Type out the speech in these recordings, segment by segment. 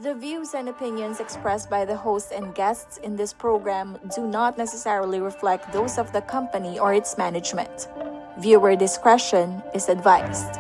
The views and opinions expressed by the host and guests in this program do not necessarily reflect those of the company or its management. Viewer discretion is advised.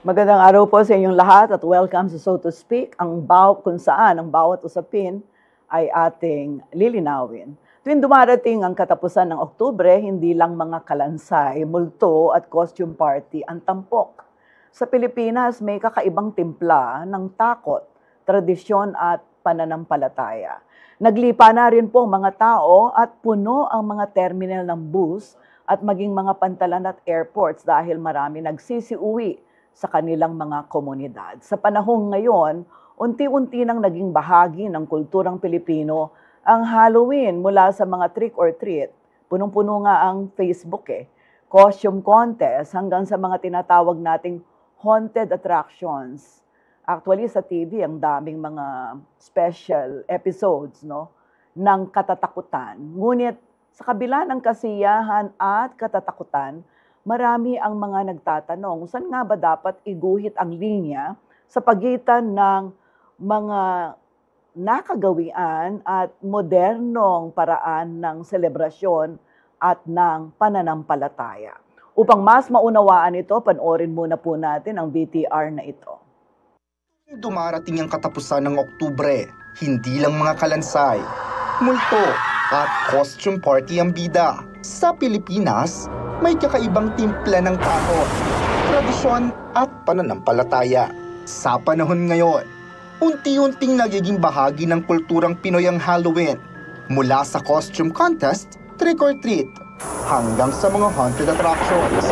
Magandang araw po sa inyong lahat at welcome sa So to Speak, kung saan ang bawat usapin ay ating lilinawin. Tuwing dumarating ang katapusan ng Oktubre, hindi lang mga kalansay, multo at costume party ang tampok. Sa Pilipinas, may kakaibang timpla ng takot, tradisyon at pananampalataya. Naglipa na rin po ang mga tao at puno ang mga terminal ng bus at maging mga pantalan at airports dahil marami nagsisiuwi sa kanilang mga komunidad. Sa panahong ngayon, unti-unti nang naging bahagi ng kulturang Pilipino ang Halloween mula sa mga trick or treat. Punong-puno nga ang Facebook costume contest hanggang sa mga tinatawag nating haunted attractions. Actually sa TV ang daming mga special episodes ng katatakutan. Ngunit sa kabila ng kasiyahan at katatakutan, marami ang mga nagtatanong, saan nga ba dapat iguhit ang linya sa pagitan ng mga nakagawian at modernong paraan ng selebrasyon at ng pananampalataya. Upang mas maunawaan ito, panoorin muna po natin ang VTR na ito. Dumarating ang katapusan ng Oktubre, hindi lang mga kalansay, multo at costume party ang bida. Sa Pilipinas, may kakaibang timpla ng takot, tradisyon at pananampalataya. Sa panahon ngayon, unti-unting nagiging bahagi ng kulturang Pinoy ang Halloween, mula sa costume contest, trick or treat, hanggang sa mga haunted attractions.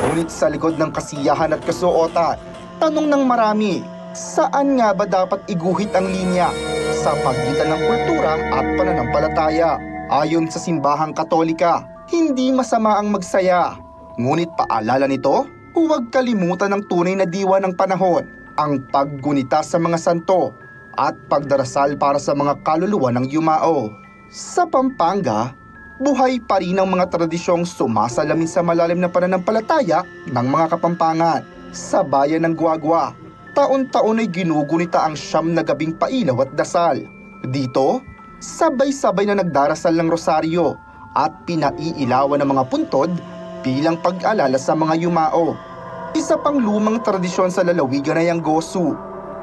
Ngunit sa likod ng kasiyahan at kasuotan, tanong ng marami, saan nga ba dapat iguhit ang linya sa pagitan ng kultura at pananampalataya? Ayon sa simbahang Katolika, hindi masama ang magsaya. Ngunit paalala nito, huwag kalimutan ang tunay na diwa ng panahon, ang paggunita sa mga santo at pagdarasal para sa mga kaluluwa ng yumao. Sa Pampanga, buhay pa rin ang mga tradisyong sumasalamin sa malalim na pananampalataya ng mga Kapampangan. Sa bayan ng Guagua, taon-taon ay ginugunita ang 9 na gabing pailaw at dasal. Dito, sabay-sabay na nagdarasal ng rosaryo at pinaiilawan ng mga puntod bilang pag-alala sa mga yumao. Isa pang lumang tradisyon sa lalawigan ay ang Gosu,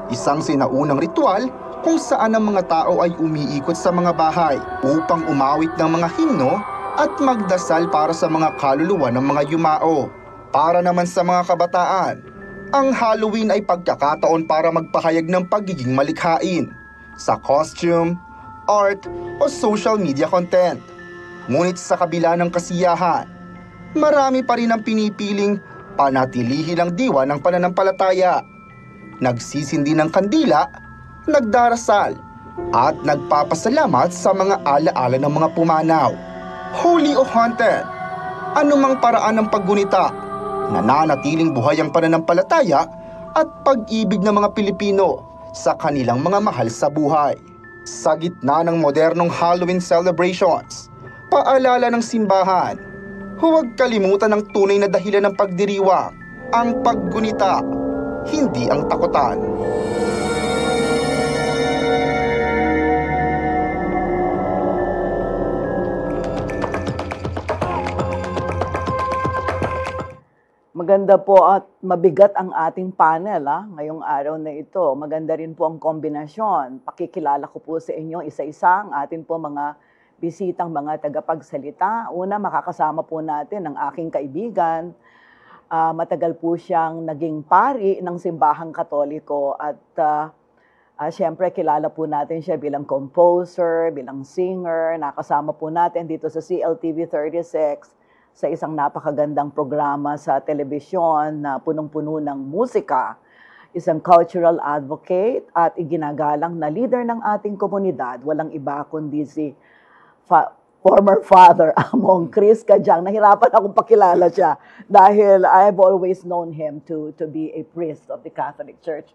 isang sinaunang ritual kung saan ang mga tao ay umiikot sa mga bahay upang umawit ng mga himno at magdasal para sa mga kaluluwa ng mga yumao. Para naman sa mga kabataan, ang Halloween ay pagkakataon para magpahayag ng pagiging malikhain sa costume, art o social media content. Ngunit sa kabila ng kasiyahan, marami pa rin ang pinipiling panatilihin ang diwa ng pananampalataya. Nagsisindi ng kandila, nagdarasal, at nagpapasalamat sa mga alaala ng mga pumanaw. Holy o haunted, anumang paraan ng paggunita, nananatiling buhay ang pananampalataya at pag-ibig ng mga Pilipino sa kanilang mga mahal sa buhay. Sa gitna ng modernong Halloween celebrations, paalala ng simbahan, huwag kalimutan ang tunay na dahilan ng pagdiriwang, ang paggunita, hindi ang takutan. Maganda po at mabigat ang ating panel ngayong araw na ito. Maganda rin po ang kombinasyon. Pakikilala ko po sa inyo isa-isa ang atin po mga bisitang mga tagapagsalita. Una, makakasama po natin ang aking kaibigan. Matagal po siyang naging pari ng simbahang Katoliko at siyempre kilala po natin siya bilang composer, bilang singer. Nakasama po natin dito sa CLTV 36 sa isang napakagandang programa sa telebisyon na punong-puno ng musika. isang cultural advocate at iginagalang na leader ng ating komunidad. Walang iba kundi si former father among Chris Kajang. Nahirapan akong pakilala siya dahil I've always known him to be a priest of the Catholic Church.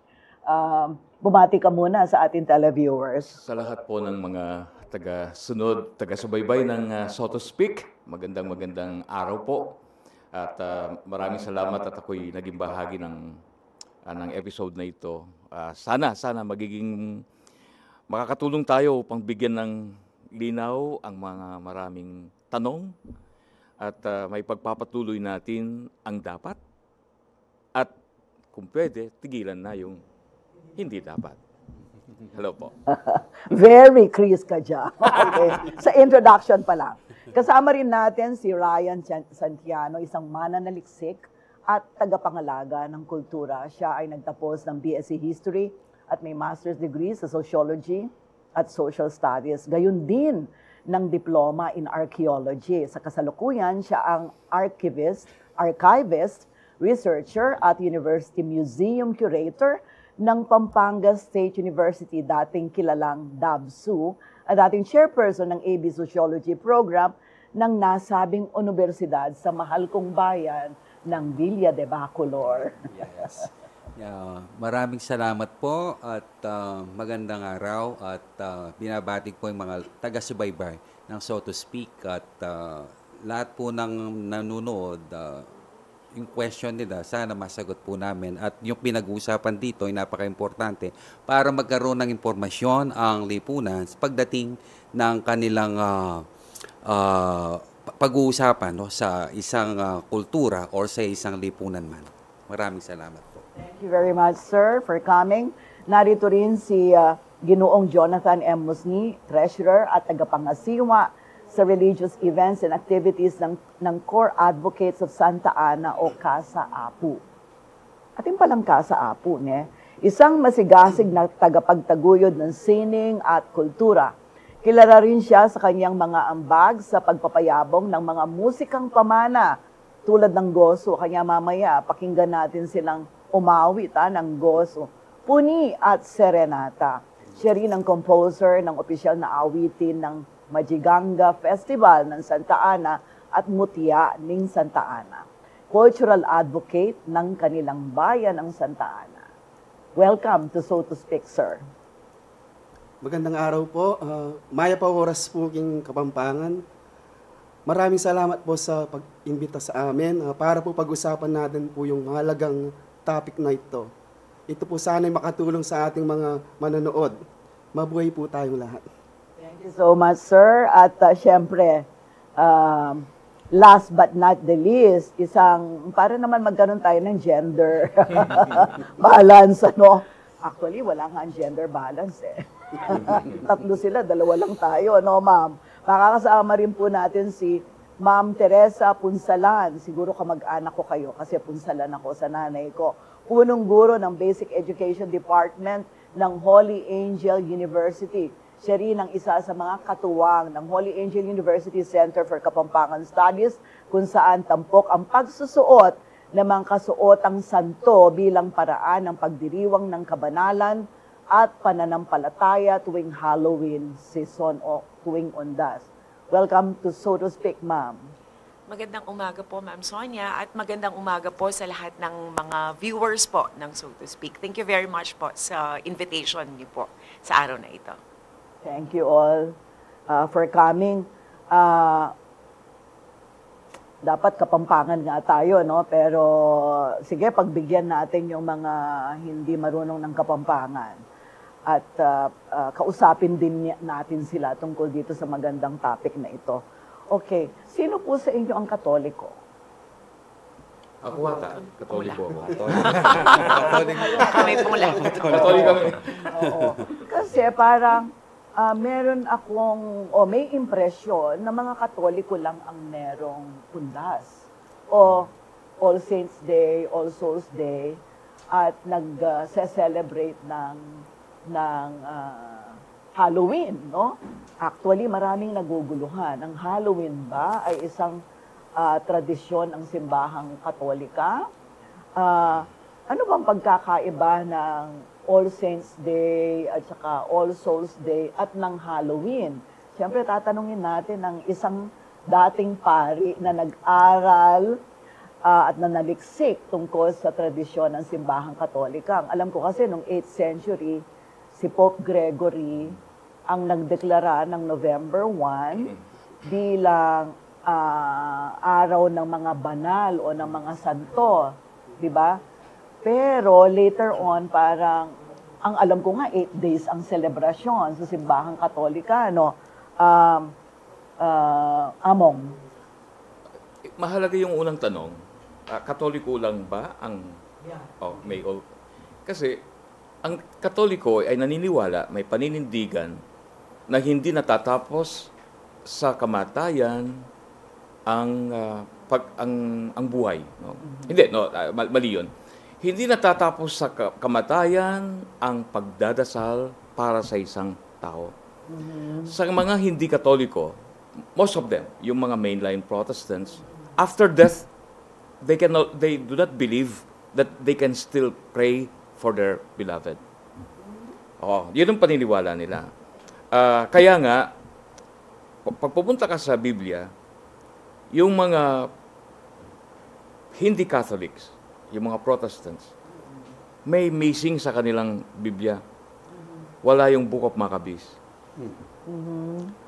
Bumati ka muna sa ating televiewers. Sa lahat po ng mga taga-sunod, taga-subaybay ng So to Speak, magandang araw po. At maraming salamat at ako'y naging bahagi ng episode na ito. Sana magiging makakatulong tayo upang bigyan ng linaw ang mga maraming tanong at may pagpapatuloy natin ang dapat at kung pwede, tigilan na yung hindi dapat. Hello po. Very Chris ka dyan. Okay. Sa introduction pa lang. Kasama rin natin si Ryan Santiano, isang mananaliksik at tagapangalaga ng kultura. Siya ay nagtapos ng BSc History at may master's degree sa Sociology at Social Studies. Gayon din ng diploma in Archaeology. Sa kasalukuyan, siya ang archivist, researcher at University Museum Curator ng Pampanga State University, dating kilalang DABSU, at dating chairperson ng AB Sociology Program ng nasabing universidad sa mahal kong bayan ng Villa de Bacolor. Yes. Maraming salamat po at magandang araw at binabati ko yung mga taga-subaybay ng So to Speak at lahat po ng nanonood, yung question nila, sana masagot po namin at yung pinag-uusapan dito ay napaka-importante para magkaroon ng impormasyon ang lipunan pagdating ng kanilang pag-uusapan sa isang kultura or sa isang lipunan man. Maraming salamat po. Thank you very much, sir, for coming. Narito rin si Ginoong Jonathan M. Musni, Treasurer at tagapangasiwa sa religious events and activities ng Core Advocates of Santa Ana o Casa Apu. Ating palang Casa Apu, isang masigasig na tagapagtaguyod ng sining at kultura. Kilala rin siya sa kanyang mga ambag sa pagpapayabong ng mga musikang pamana tulad ng Goso. Kanya mamaya, pakinggan natin silang umawit ng Goso, Puni at Serenata. Siya rin ang composer ng opisyal na awitin ng Majiganga Festival ng Santa Ana at Mutya ng Santa Ana. Cultural advocate ng kanilang bayan ng Santa Ana. Welcome to So to Speak, sir. Magandang araw po. Maya pa oras po king Kapampangan. Maraming salamat po sa pag-imbita sa amin para po pag-usapan natin po yung mahalagang topic na ito. Ito po sana'y makatulong sa ating mga manonood. Mabuhay po tayong lahat. Thank you so much, sir. At syempre, last but not the least, para naman magkaroon tayo ng gender balance, ano? Actually, wala nga ang gender balance, Tatlo sila, dalawa lang tayo, no, ma'am? Makakasama rin po natin si Ma'am Teresa Punsalan. Siguro kamag-anak ko kayo kasi punsalan ako sa nanay ko. Punong guro ng Basic Education Department ng Holy Angel University. Siya rin ang isa sa mga katuwang ng Holy Angel University Center for Kapampangan Studies kung saan tampok ang pagsusuot ng mga kasuotang santo bilang paraan ng pagdiriwang ng kabanalan at pananampalataya tuwing Halloween season o tuwing Undas. Welcome to So to Speak, ma'am. Magandang umaga po, Ma'am Sonia, at magandang umaga po sa lahat ng mga viewers po ng So to Speak. Thank you very much po sa invitation niyo po sa araw na ito. Thank you all for coming. Dapat Kapampangan nga tayo, no? Pero sige, pagbigyan natin yung mga hindi marunong ng Kapampangan. At kausapin din natin sila tungkol dito sa magandang topic na ito. Okay, sino po sa inyo ang Katoliko? Ako ata, Katoliko ako. Kami pula. Katoliko kami. Oo. Kasi parang meron akong, may impresyon na mga Katoliko lang ang merong Undas. O All Saints Day, All Souls Day, at nag-celebrate ng Halloween, no? Actually, maraming naguguluhan. Ang Halloween ba ay isang tradisyon ng simbahang Katolika? ano bang pagkakaiba ng All Saints Day at saka All Souls Day at ng Halloween? Siyempre, tatanungin natin ng isang dating pari na nag-aral at nanaliksik tungkol sa tradisyon ng simbahang Katolika. Ang alam ko kasi noong 8th century, si Pope Gregory ang nagdeklara ng November 1 bilang araw ng mga banal o ng mga santo, di ba? Pero later on, parang, ang alam ko nga, 8 days ang selebrasyon sa simbahang Katolika, no? Among. Mahalaga yung unang tanong. Katoliko lang ba ang... Oh, may all... Kasi, ang Katoliko ay naniniwala, may paninindigan, na hindi natatapos sa kamatayan ang buhay. No? Hindi, no, mali yun. Hindi natatapos sa kamatayan ang pagdadasal para sa isang tao. Sa mga hindi Katoliko, most of them, yung mga mainline Protestants, after death, they do not believe that they can still pray for their beloved. Oh, yun ang paniniwala nila. Kaya nga, pag pupunta ka sa Biblia, yung mga hindi Catholics, yung mga Protestants, may missing sa kanilang Biblia. Wala yung Book of Maccabees.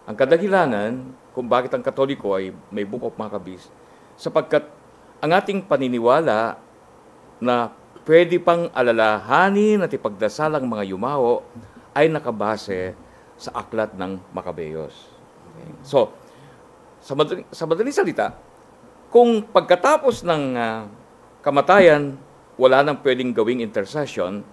Ang kadahilanan kung bakit ang Katoliko ay may Book of Maccabees, sapagkat ang ating paniniwala na pwede pang alalahanin at ipagdasal ang mga yumao ay nakabase sa aklat ng Maccabeos. Okay. So, sa madaling salita, kung pagkatapos ng kamatayan, wala nang pwedeng gawing intercession,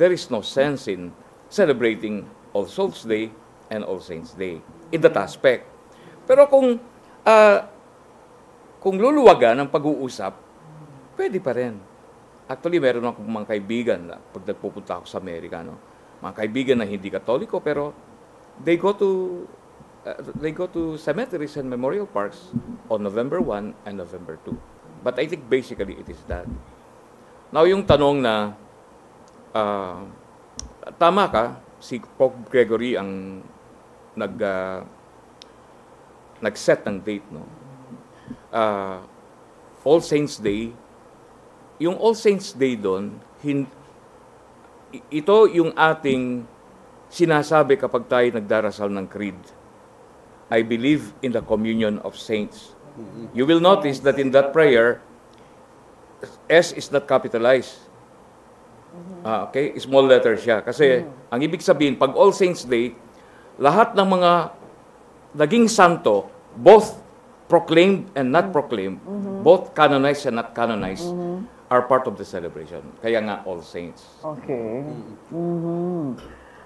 there is no sense in celebrating All Souls Day and All Saints Day in that aspect. Pero kung luluwagan ang pag-uusap, pwede pa rin. Actually, meron akong mga kaibigan na pag nagpupunta ako sa Amerika, no? Mga kaibigan na hindi Katoliko, pero they go to cemeteries and memorial parks on November 1 and November 2. But I think basically it is that. Now, yung tanong na, tama ka, si Pope Gregory ang nag-set ng date, no? All Saints Day, yung All Saints Day doon, ito yung ating sinasabi kapag tayo nagdarasal ng creed. I believe in the communion of saints. You will notice that in that prayer, S is not capitalized. Okay? Small letter siya. Kasi ang ibig sabihin, pag All Saints Day, lahat ng mga naging santo, both proclaimed and not proclaimed, both canonized and not canonized, are part of the celebration. Kaya nga All Saints. Okay.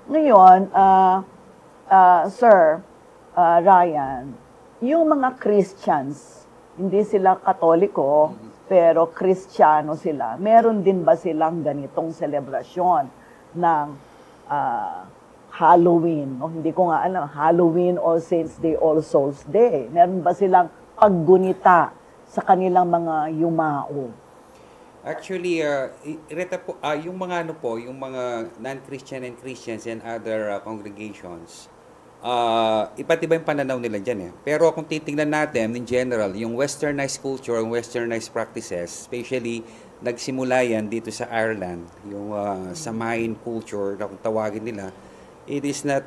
Ngayon, Sir Ryan, yung mga Christians, hindi sila Katoliko, pero Kristiyano sila. Meron din ba silang ganitong selebrasyon ng Halloween? O, hindi ko nga alam, Halloween, All Saints Day, All Souls Day. Meron ba silang paggunita sa kanilang mga yumao? Actually, yung mga yung mga non-Christian and Christians and other congregations, iba't iba yung pananaw nila dyan eh. Pero kung titingnan natin, in general, yung westernized culture and westernized practices, especially nagsimula yan dito sa Ireland, yung Samain culture, na kung tawagin nila, it is not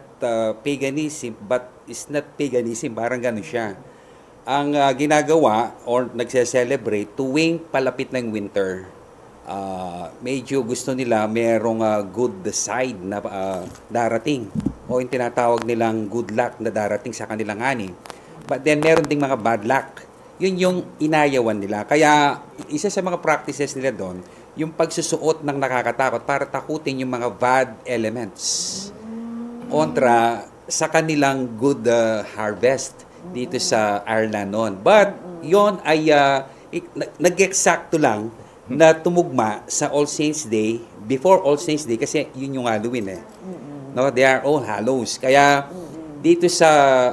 paganism, but it's not paganism, parang gano'n siya. Ang ginagawa or nagse-celebrate tuwing palapit ng winter, medyo gusto nila merong good side na darating o yung tinatawag nilang good luck na darating sa kanilang ani. But then meron ding mga bad luck. Yun yung inayawan nila. Kaya isa sa mga practices nila doon, yung pagsusuot ng nakakatakot para takutin yung mga bad elements kontra sa kanilang good harvest dito sa Ireland noon. But yon ay nag-eksakto lang na tumugma sa All Saints Day, before All Saints Day, kasi yun yung Halloween eh. No, they are all hallows. Kaya dito sa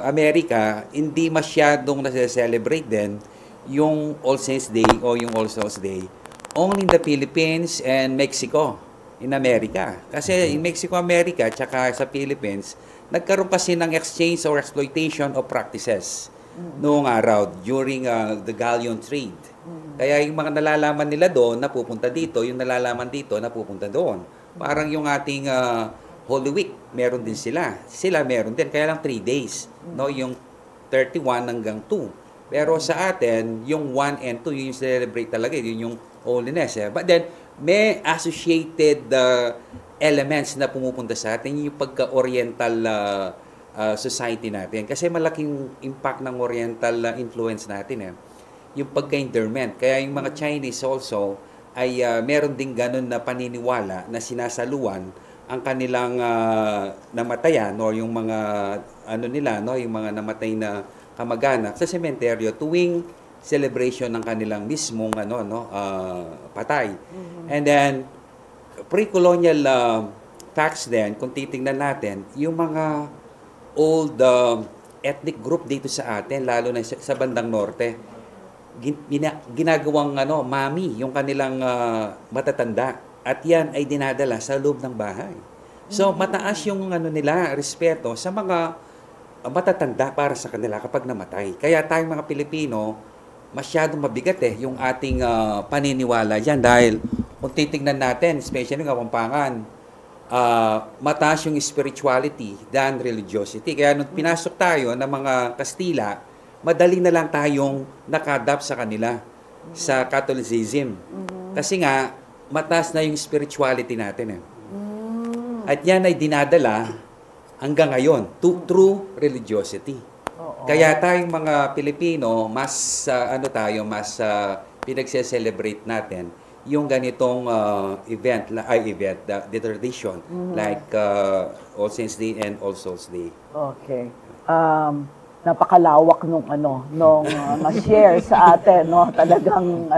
Amerika, hindi masyadong nasa-celebrate din yung All Saints Day o yung All Souls Day. only in the Philippines and Mexico, in America. Kasi in Mexico, America, tsaka sa Philippines, nagkaroon kasi ng exchange or exploitation of practices noong araw during the galleon trade. Kaya yung mga nalalaman nila doon, napupunta dito, yung nalalaman dito, napupunta doon. Parang yung ating Holy Week, meron din sila. Sila meron din, kaya lang 3 days. No? Yung 31 hanggang 2. Pero sa atin, yung 1 and 2, yun yung celebrate talaga, yun yung holiness. But then, may associated elements na pumupunta sa atin, yung pagka-oriental society natin. Kasi malaking impact ng oriental influence natin. Yung pagka-interment. Kaya yung mga Chinese also, ay meron din ganun na paniniwala na sinasaluan ang kanilang namatayan o yung mga ano nila, no, yung mga namatay na kamag-anak sa sementeryo tuwing celebration ng kanilang mismong patay. And then pre-colonial facts din, kung titingnan natin, yung mga old ethnic group dito sa atin, lalo na sa bandang norte, ginagawang mami yung kanilang matatanda, at yan ay dinadala sa loob ng bahay. So mataas yung nila respeto sa mga matatanda para sa kanila kapag namatay. Kaya tayong mga Pilipino, masyadong mabigat yung ating paniniwala dyan, dahil kung titignan natin, especially ng Kapampangan, mataas yung spirituality than religiosity. Kaya nung pinasok tayo ng mga Kastila, madali na lang tayong nakadapt sa kanila, sa Catholicism. Kasi nga, mataas na yung spirituality natin. At yan ay dinadala hanggang ngayon, true religiosity. Kaya tayong mga Pilipino, mas pinagse-celebrate natin yung ganitong the tradition, like All Saints Day and All Souls Day. Okay. Napakalawak nung share sa atin, no? Talagang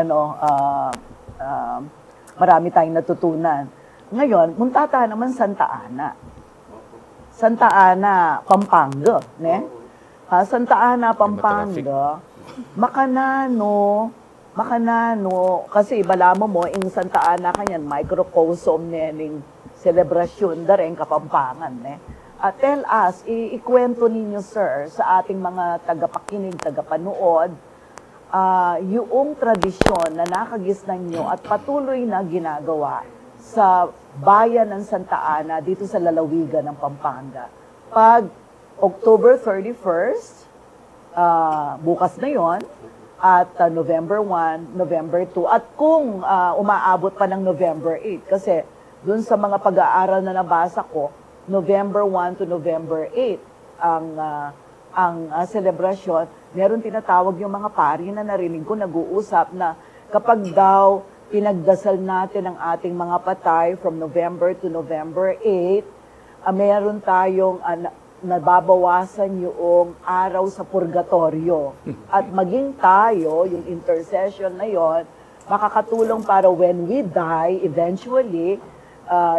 marami tayong natutunan. Ngayon, munta tayo naman Santa Ana. Santa Ana, Pampanga, ne? Santa Ana, Pampanga, Makanano, kasi balamo mo, in Santa Ana kanyan, microcosm nening selebrasyon da rin Kapampangan, ne? Tell us, ikwento ninyo, sir, sa ating mga tagapakinig, tagapanood, yung tradisyon na nakagisnan nyo at patuloy na ginagawa sa bayan ng Santa Ana dito sa lalawigan ng Pampanga. Pag October 31st, bukas na yon, at November 1, November 2, at kung umaabot pa ng November 8, kasi dun sa mga pag-aaral na nabasa ko, November 1 to November 8 ang selebrasyon. Meron tinatawag yung mga pari na narinig ko nag-uusap na kapag daw pinagdasal natin ang ating mga patay from November to November 8, meron tayong nababawasan yung araw sa purgatorio. At maging tayo, yung intercession na yon, makakatulong para when we die, eventually,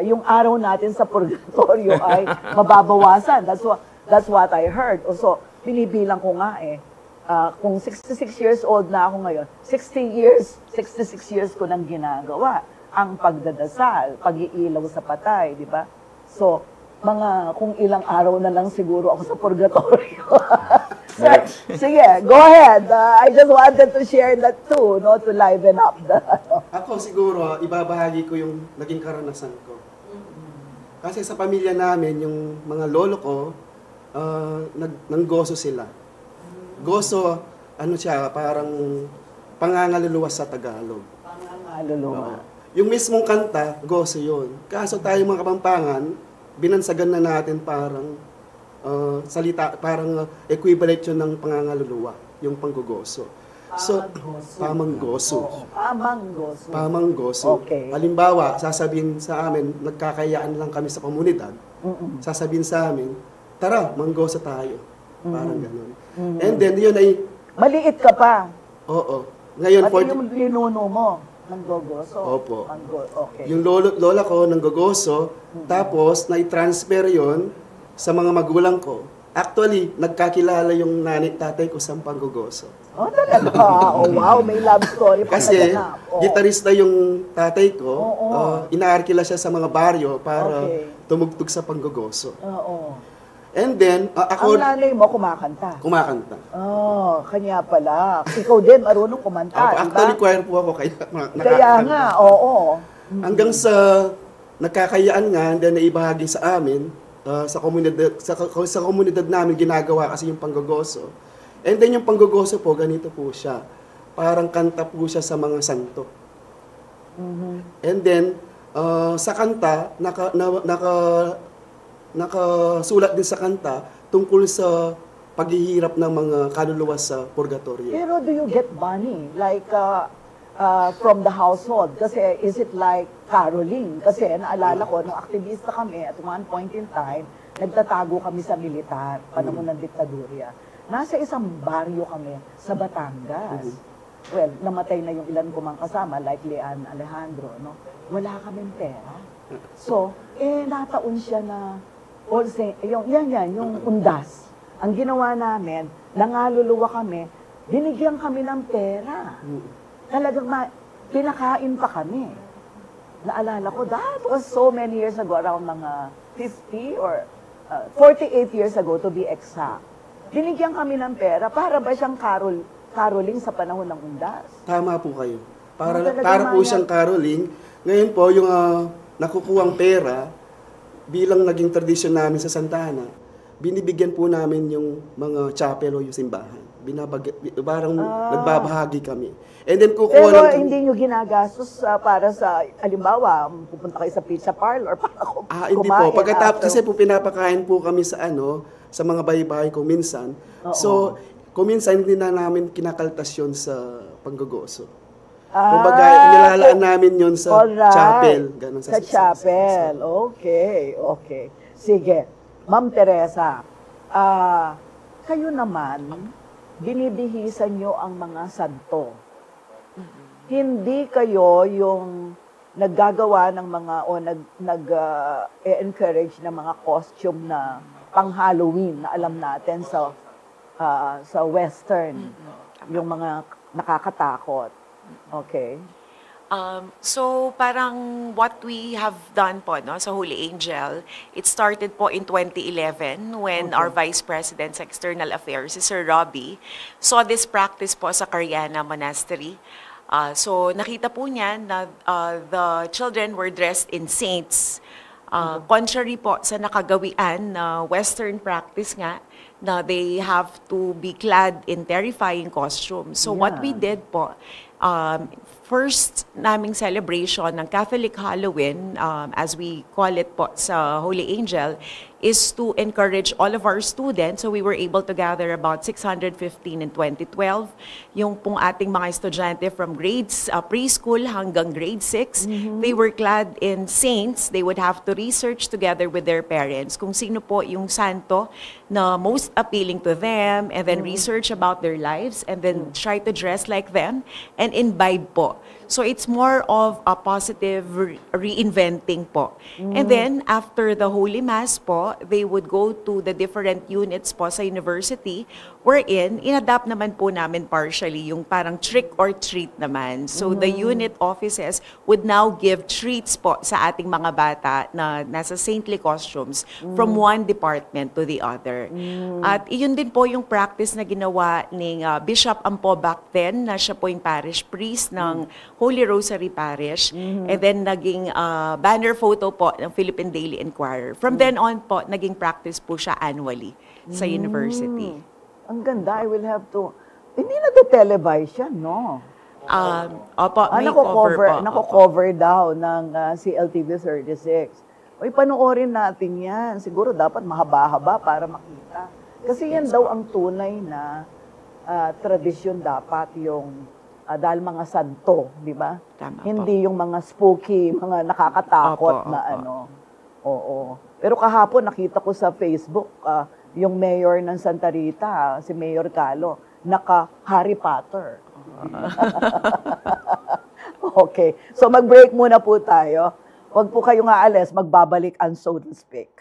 yung araw natin sa purgatorio ay mababawasan. That's what I heard. So, binibilang ko nga kung 66 years old na ako ngayon, 66 years ko nang ginagawa ang pagdadasal, pag-iilaw sa patay, di ba? So, kung ilang araw na lang siguro ako sa purgatorio. So, sige, go ahead. I just wanted to share that too, no, to liven up the... Ako siguro, ibabahagi ko yung naging karanasan ko. Kasi sa pamilya namin, yung mga lolo ko, nanggoso sila. Goso, siya, parang pangangaluluwa sa Tagalog. Pangangaluluwa. Yung mismong kanta, goso yun. Kaso tayo mga Kapampangan, binansagan na natin parang salita, parang equivalent yun ng pangangaluluwa, yung panggogoso. So, pamanggoso. Pamanggoso. Okay. Halimbawa, sasabihin sa amin, nagkakayaan lang kami sa komunidad, sasabihin sa amin, tara, manggoso tayo. Parang gano'n. And then, yun ay... Maliit ka pa. Oo. Ngayon, at yung linuno mo, nanggogoso. Opo. Okay. Yung lola ko, nanggogoso, tapos, na-transfer yon sa mga magulang ko. Actually, nagkakilala yung nanay at tatay ko sa Panggogoso. Oh, talaga? Oh, wow, may love story pa Kasi naganap. Oh. gitarista yung tatay ko, Oo. inaarkila siya sa mga baryo para Okay. tumugtog sa Panggogoso. Oo. And then, ako Ang nanay mo kumakanta. kumakanta. Oh, kanya pala. Ikaw din marunong kumanta, di ba? Actually, choir po ako, kaya Kaya nga, oo. Hanggang sa nagkakayaan nga, and then naibahagi sa amin, sa komunidad namin ginagawa kasi yung Panggogoso. And then yung Panggogoso po, ganito po siya. Parang kanta po siya sa mga santo. And then, sa kanta, nakasulat din sa kanta tungkol sa paghihirap ng mga kaluluwa sa purgatorio. Pero do you get money? Like, from the household? Kasi is it like caroling? Kasi naalala ko, nung aktivista kami, at one point in time, nagtatago kami sa militar, panahon ng diktadurya. Nasa isang baryo kami sa Batangas. Well, namatay na yung ilan ko mang kasama, like Leanne Alejandro, no? Wala kaming pera. So, nataon siya na, yung undas. Ang ginawa namin, nangaluluwa kami, binigyan kami ng pera. Talagang pinakain pa kami. Naalala ko, that was so many years ago, around mga 50 or 48 years ago to be exact. Binigyan kami ng pera para ba siyang caroling sa panahon ng undas? Tama po kayo. Para talagang po siyang caroling. Ngayon po, yung nakukuhang pera, bilang naging tradisyon namin sa Santa Ana, binibigyan po namin yung mga chapel o yung simbahan. Parang nagbabahagi kami. And then kukuha Pero lang kami. hindi nyo ginagastos para sa, alimbawa, pupunta kayo sa pizza parlor para Hindi po. Pagkatapos kasi po pinapakain po kami sa sa mga bahay-bahay kung minsan. So, kung minsan hindi na namin kinakaltas yun sa Panggogoso. Kumbaga, nilalaan namin yun sa chapel. Ganun, sa chapel. Okay, okay. Sige. Ma'am Teresa, kayo naman, binibihisan nyo ang mga santo. Hindi kayo yung naggagawa ng mga o nag-encourage ng mga costume na pang-Halloween na alam natin sa Western, yung mga nakakatakot. Okay. So parang what we have done po no sa Holy Angel, it started po in 2011 when our Vice President sa External Affairs, si Sir Robbie, saw this practice po sa Cariana Monastery. So nakita po niya na the children were dressed in saints. Contrary po sa nakagawian na Western practice nga, na they have to be clad in terrifying costumes. So what we did po, first naming celebration ng Catholic Halloween, as we call it po sa Holy Angel, is to encourage all of our students. So we were able to gather about 615 in 2012. Yung pong ating mga estudyante from grades, preschool hanggang grade 6, they were clad in saints. They would have to research together with their parents kung sino po yung santo na most appealing to them, and then research about their lives, and then try to dress like them, and imbibe po. So it's more of a positive reinventing po. And then after the Holy Mass po, they would go to the different units po sa university, wherein inadapt naman po namin partially yung parang trick or treat naman. So the unit offices would now give treats po sa ating mga bata na nasa saintly costumes from one department to the other. At iyon din po yung practice na ginawa ni Bishop Ampo back then, na siya po yung parish priest ng Holy Rosary Parish, and then naging banner photo po ng Philippine Daily Inquirer. From then on po, naging practice po siya annually sa university. Ang ganda, I will have to... Hindi na-televise yan, no? Opo, may cover po. Nako-cover daw ng CLTV 36. Uy, panoorin natin yan. Siguro dapat mahaba-haba para makita. Kasi yan daw ang tunay na tradisyon dapat yung dahil mga santo, di ba? Tama Hindi yung mga spooky, mga nakakatakot na ano. Oo. Pero kahapon nakita ko sa Facebook, yung mayor ng Santa Rita, si Mayor Calo, naka Harry Potter. Okay. So mag-break muna po tayo. Huwag po kayong aalis, magbabalik ang So to Speak.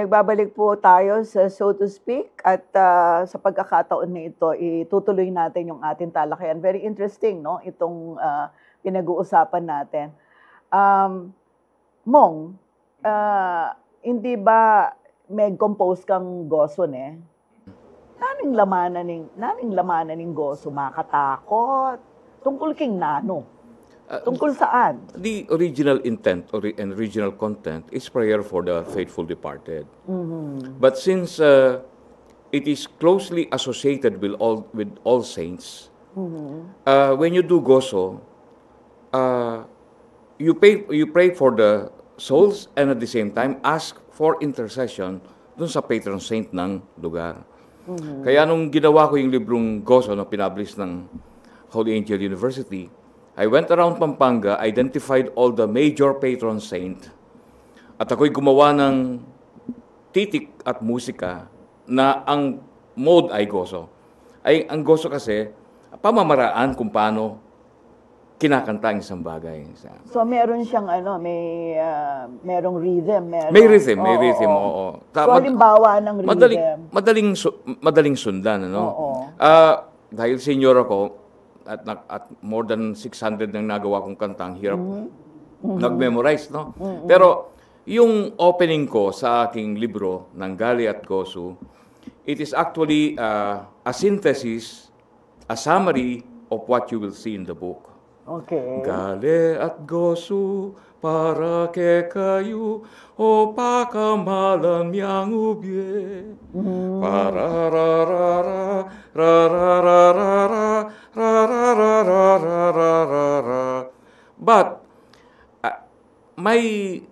Nagbabalik po tayo sa So to Speak at sa pagkakataon na ito, itutuloy natin yung ating talakayan. Very interesting, no? Itong pinag-uusapan natin. Mong, hindi ba may compose kang goso, ne? Naning lamanan ning goso, makatakot. Tungkol king nano. Tungkol saan? The original intent and original content is prayer for the faithful departed. But since it is closely associated with all saints, when you do goso, you pray for the souls and at the same time ask for intercession dun sa patron saint ng lugar. Kaya nung ginawa ko yung librong goso na pinablis ng Holy Angel University, I went around Pampanga, identified all the major patron saint, at ako'y gumawa ng titik at musika na ang mode ay goso. Ang goso kasi, pamamaraan kung paano kinakanta ang isang bagay. So meron siyang merong rhythm, May rhythm, oo. So halimbawa ng rhythm. Madaling sundan, ano? Dahil senior ako, at more than 600 nang nagawa kong kantang, hirap nag-memorize, no? Pero yung opening ko sa aking libro, Nanggali at Gosu, it is actually a synthesis, a summary of what you will see in the book. Okay. Gale at Gosu para ke kayu o pakamalam yang ubye para ra ra ra ra ra ra ra ra ra ra ra ra ra ra ra. But my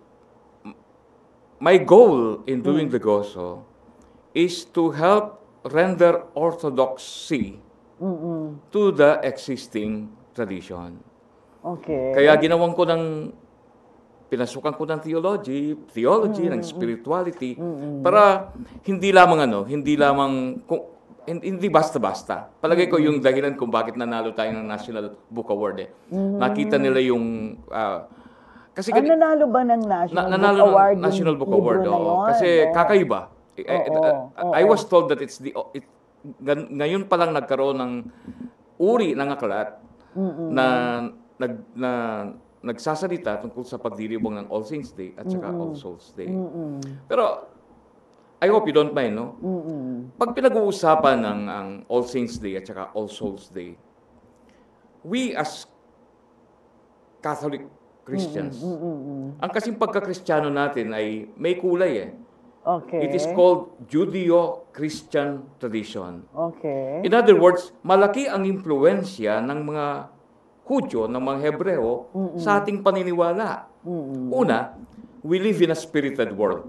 goal in doing the goso is to help render orthodoxy to the existing tradition. Okay. Kaya ginawan ko pinasukan ko ng theology ng spirituality para hindi basta-basta. Palagay ko yung dahilan kung bakit nanalo tayo ng National Book Award. Nakita nila yung kasi nanalo ba ng National Book Award? Kasi kakaiba. I was told that ngayon pa lang nagkaroon ng uri ng aklat na nagsasalita tungkol sa pagdiriwang ng All Saints Day at saka All Souls Day. Pero I hope you don't mind, no? Pag pinag-uusapan ng All Saints Day at saka All Souls Day, we as Catholic Christians, ang kasing pagka-Kristiyano natin ay may kulay eh. Okay. It is called Judeo-Christian tradition. Okay. In other words, malaki ang impluensya ng mga Hudyo, ng mga Hebreo sa ating paniniwala. Una, we live in a spirited world.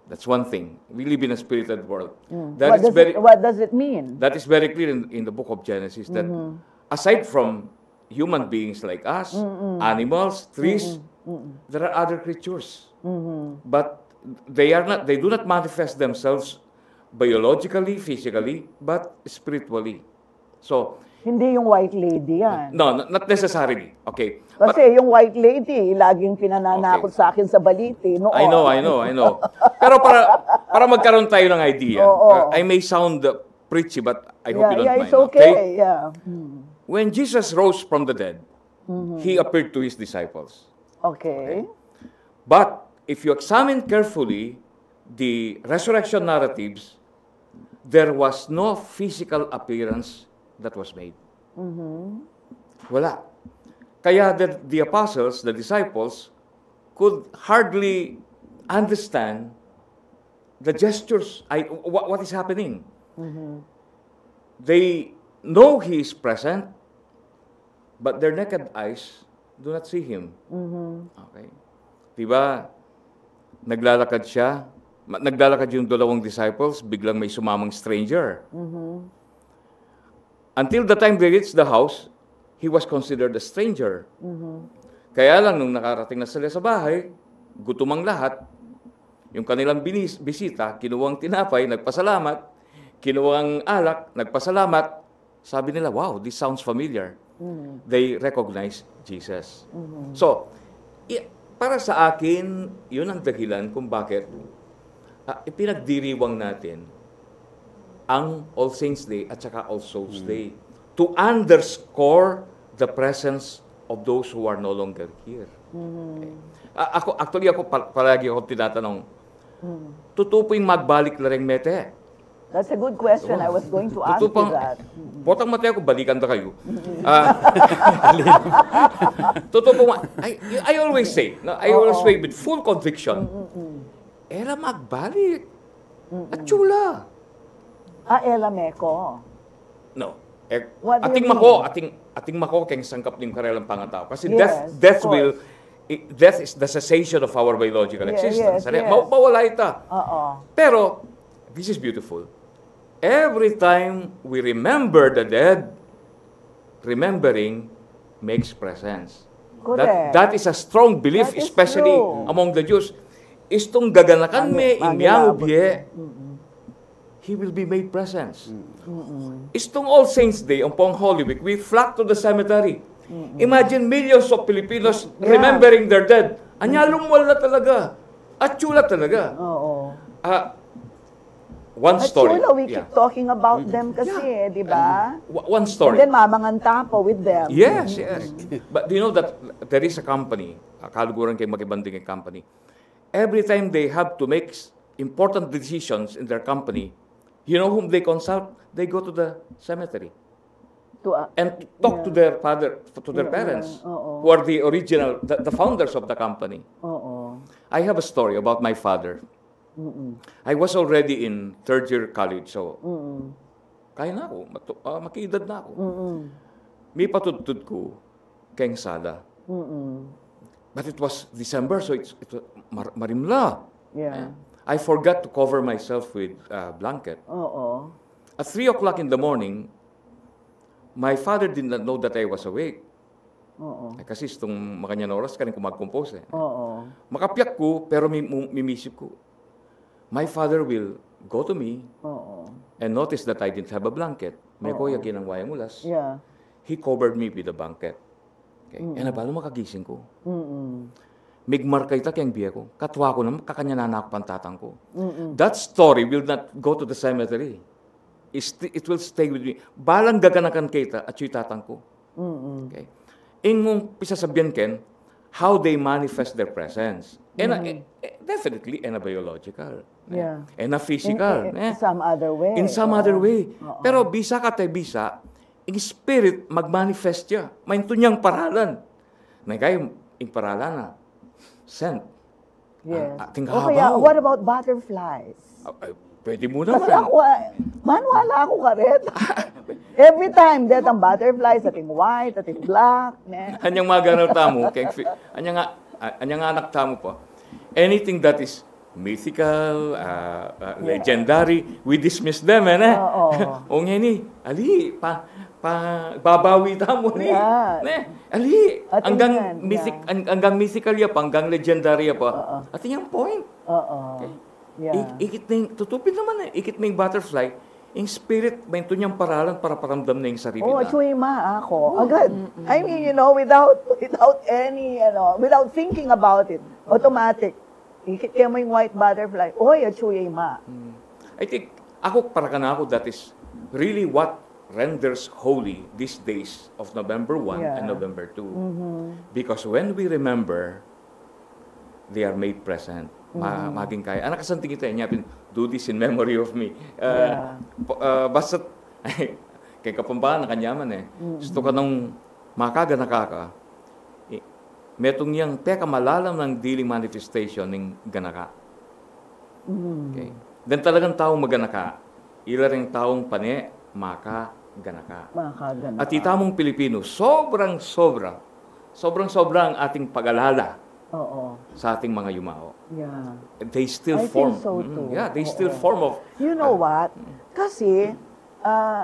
That's one thing. We live in a spirited world. What does it mean? That is very clear in the book of Genesis that aside from human beings like us, animals, trees, there are other creatures. But they do not manifest themselves biologically, physically, but spiritually. So, hindi yung white lady yan. No, not necessarily. Okay. Kasi yung white lady, laging pinananakot sa akin sa baliti. No? I know. Pero para magkaroon tayo ng idea, I may sound preachy, but I hope you don't mind. It's okay. Yeah. When Jesus rose from the dead, He appeared to His disciples. Okay. But if you examine carefully the resurrection narratives, there was no physical appearance that was made. Wala. Kaya the apostles, the disciples, could hardly understand the gestures, what is happening. They know He is present, but their naked eyes do not see Him. Okay. Diba, naglalakad yung dalawang disciples, biglang may sumamang stranger. Until the time they reached the house, he was considered a stranger. Kaya lang, nung nakarating na sila sa bahay, gutom ang lahat, yung kanilang bisita, kinuwang tinapay, nagpasalamat, kinuwang alak, nagpasalamat, sabi nila, wow, this sounds familiar. They recognize Jesus. So, para sa akin, yun ang dahilan kung bakit ipinagdiriwang natin ang All Saints Day at saka All Souls Day to underscore the presence of those who are no longer here. Okay. Ako palagi ako tinatanong, totoo po yung magbalik la ring mete? That's a good question. I was going to ask you that. Botang mate ako, balikan na kayo. Totoo po, I always say, no, I always say with full conviction, era magbalik. At chula. Ela Meco. No. What do you Ating mako keng sangkap ng karelang pangatao. Kasi Yes, death of course. death is the cessation of our biological existence. yes. Mawala ita. Oo. Pero, this is beautiful. Every time we remember the dead, remembering makes presence. Correct. That is a strong belief, That is especially true. among the Jews. Istong gaganakan me imyang biye, He will be made presence. Istong All Saints Day, ang pong Holy Week, we flock to the cemetery. Imagine millions of Filipinos remembering their dead. Anyalong wala talaga. At chula talaga. Oo. One At story. Chula, we keep talking about them kasi, di ba? One And story. then mamanganta pa with them. Yes. But do you know that there is a company, kaluguran kay magibanding company, every time they have to make important decisions in their company, you know whom they consult? They go to the cemetery and talk to their parents, who are the original, the founders of the company. Oo. I have a story about my father. I was already in third year college, so kaya na ako, makiedad na ako. May patutod ko kay Sada. But it was December, so it was marimla. Yeah. I forgot to cover myself with a blanket. Oo. At 3 o'clock in the morning, my father did not know that I was awake. Oo. Kasi itong makanya oras ka rin kumag-compose. Oo. Makapiyak ko, pero mimisip ko. My father will go to me and notice that I didn't have a blanket. May ko yakin ang wayang ulas. Yeah. He covered me with a blanket. Okay. And paano makagising ko? Migmar kay ta kayang biya ko. Katwa ko naman, kakanya na ako pantatang ko. That story will not go to the cemetery. It will stay with me. Balang gaganakan kita at yung tatang ko. Okay. Ingong pisasabihan ken, how they manifest their presence. And definitely, and a biological. Yeah. And a physical. In some other way. In some other way. Pero bisa ka tayo bisa, in spirit, magmanifest siya. Mainto niyang paralan. Na kayo, in paralan na. Sent. Yes. Ating O kaya, habaw. what about butterflies? Pwede mo Kasi naman. ako, wala ako karet. Every time, that ang butterflies, ating white, ating black. Ne? Anyang maganaw tamo, anyang anak tamo po. Anything that is mythical, legendary, we dismiss them, Oo. O nga ni, ali, babawi tamo ni. Yeah. Ne, ali, At hanggang yan, hanggang mythical ya pa, hanggang legendary ya pa. At yung point. Oo. Yeah. Ikit na yung, tutupin naman ikit na yung butterfly, yung spirit, may ito niyang paralan para paramdam na yung sarili Oh, na. chuima ako. Agad. I mean, without any, without thinking about it, automatic. Ikit mo yung white butterfly. Oy, chuima. I think, para ka na ako, that is really what renders holy these days of November 1 and November 2. Because when we remember, they are made present. Maging kaya. Anak kasanting kita, do this in memory of me. Basta, kay kapambahan na kanyaman gusto ka nung makaga nakaka, metong niyang teka malalam ng dealing manifestation ng ganaka. Okay. Then talagang taong maganaka, ila ring taong pane, ganaka. Makaganap. At itamong Pilipino, sobrang ang ating pag-alala sa ating mga yumao. Yeah. They still I form. think so too. Yeah, they still form of... You know what? Kasi,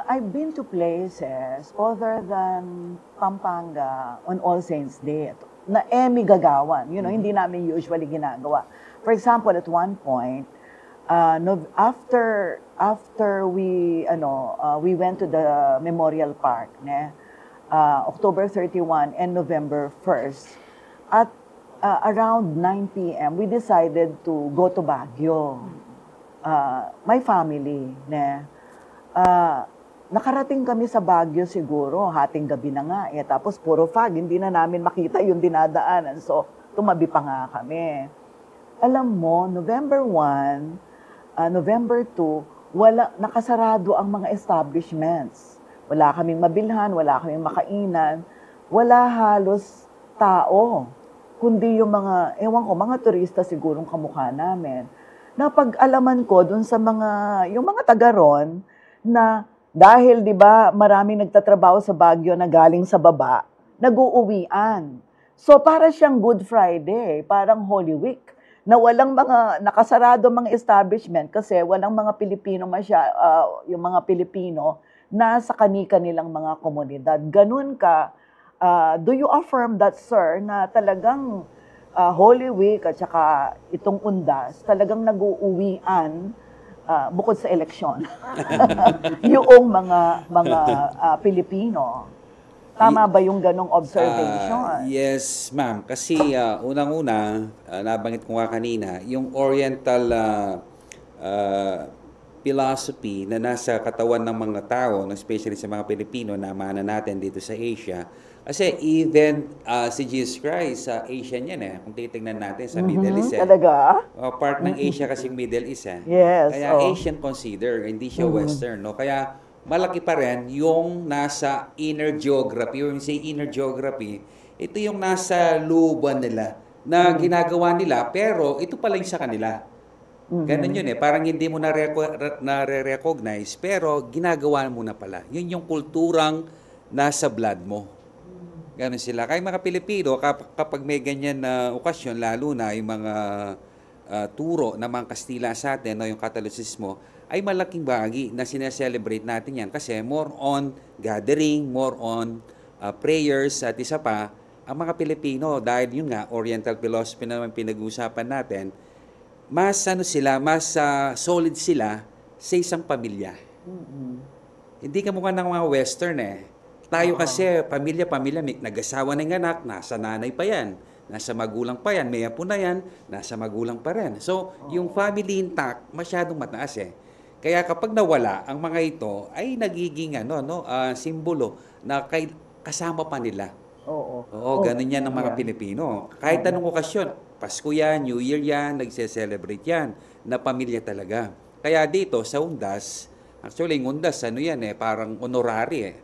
I've been to places other than Pampanga on All Saints Day na gagawan. Hindi namin usually ginagawa. For example, at one point, after we went to the Memorial Park, October 31 and November 1st, at around 9 p.m., we decided to go to Baguio. my family, ne. Nakarating kami sa Baguio siguro, hating gabi na nga. Tapos puro fog, hindi na namin makita yung dinadaanan. So, tumabi pa nga kami. Alam mo, November 1, November 2, nakasarado ang mga establishments. Wala kaming mabilhan, wala kaming makainan, wala halos tao. Kundi yung mga, mga turista sigurong kamukha namin. Napag-alaman ko dun sa yung mga taga ron, na dahil, di ba, maraming nagtatrabaho sa Baguio na galing sa baba, nag-uuwian. So, para siyang Good Friday, parang Holy Week, na walang mga, nakasarado mga establishment kasi walang mga Pilipino yung mga Pilipino nasa kani-kanilang mga komunidad. Ganun ka, do you affirm that, sir, na talagang Holy Week at saka itong undas, talagang nag-uuwian bukod sa eleksyon. Yung mga Pilipino. Tama ba yung ganong observation? Yes, ma'am. Kasi unang-una, nabanggit ko nga kanina, yung Oriental philosophy na nasa katawan ng mga tao, especially sa mga Pilipino na mana natin dito sa Asia. Kasi even si Jesus Christ, Asian yan eh. Kung titignan natin sa Middle East. Talaga? Part ng Asia kasi Middle East eh. Yes. Kaya Asian consider, hindi siya Western. No? Kaya malaki pa rin yung nasa inner geography. When say inner geography, ito yung nasa looban nila na ginagawa nila, pero ito pala yung sa kanila. Ganun yun eh. Parang hindi mo na-recognize, pero ginagawa mo na pala. Yun yung kulturang nasa blood mo. Ganun sila. Kaya mga Pilipino, kapag may ganyan na okasyon, lalo na yung mga turo ng mga Kastila sa atin, no, yung Katolisismo, ay malaking bahagi na sineselebrate natin yan. Kasi more on gathering, more on prayers, at isa pa, ang mga Pilipino, dahil yun nga, Oriental philosophy na naman pinag-uusapan natin, mas solid sila sa isang pamilya. Hindi ka mukha ng mga Western eh. Tayo kasi, pamilya, nag-asawa ng anak, nasa nanay pa yan, nasa magulang pa yan, may apo na yan, nasa magulang pa rin. So, yung family intact, masyadong mataas eh. Kaya kapag nawala, ang mga ito ay nagiging simbolo na kasama pa nila. Oo, ganun yan ng mga Pilipino. Kahit anong okasyon, Pasko yan, New Year yan, nagse-celebrate yan, na pamilya talaga. Kaya dito, sa Undas, actually, yung Undas, parang honorary eh.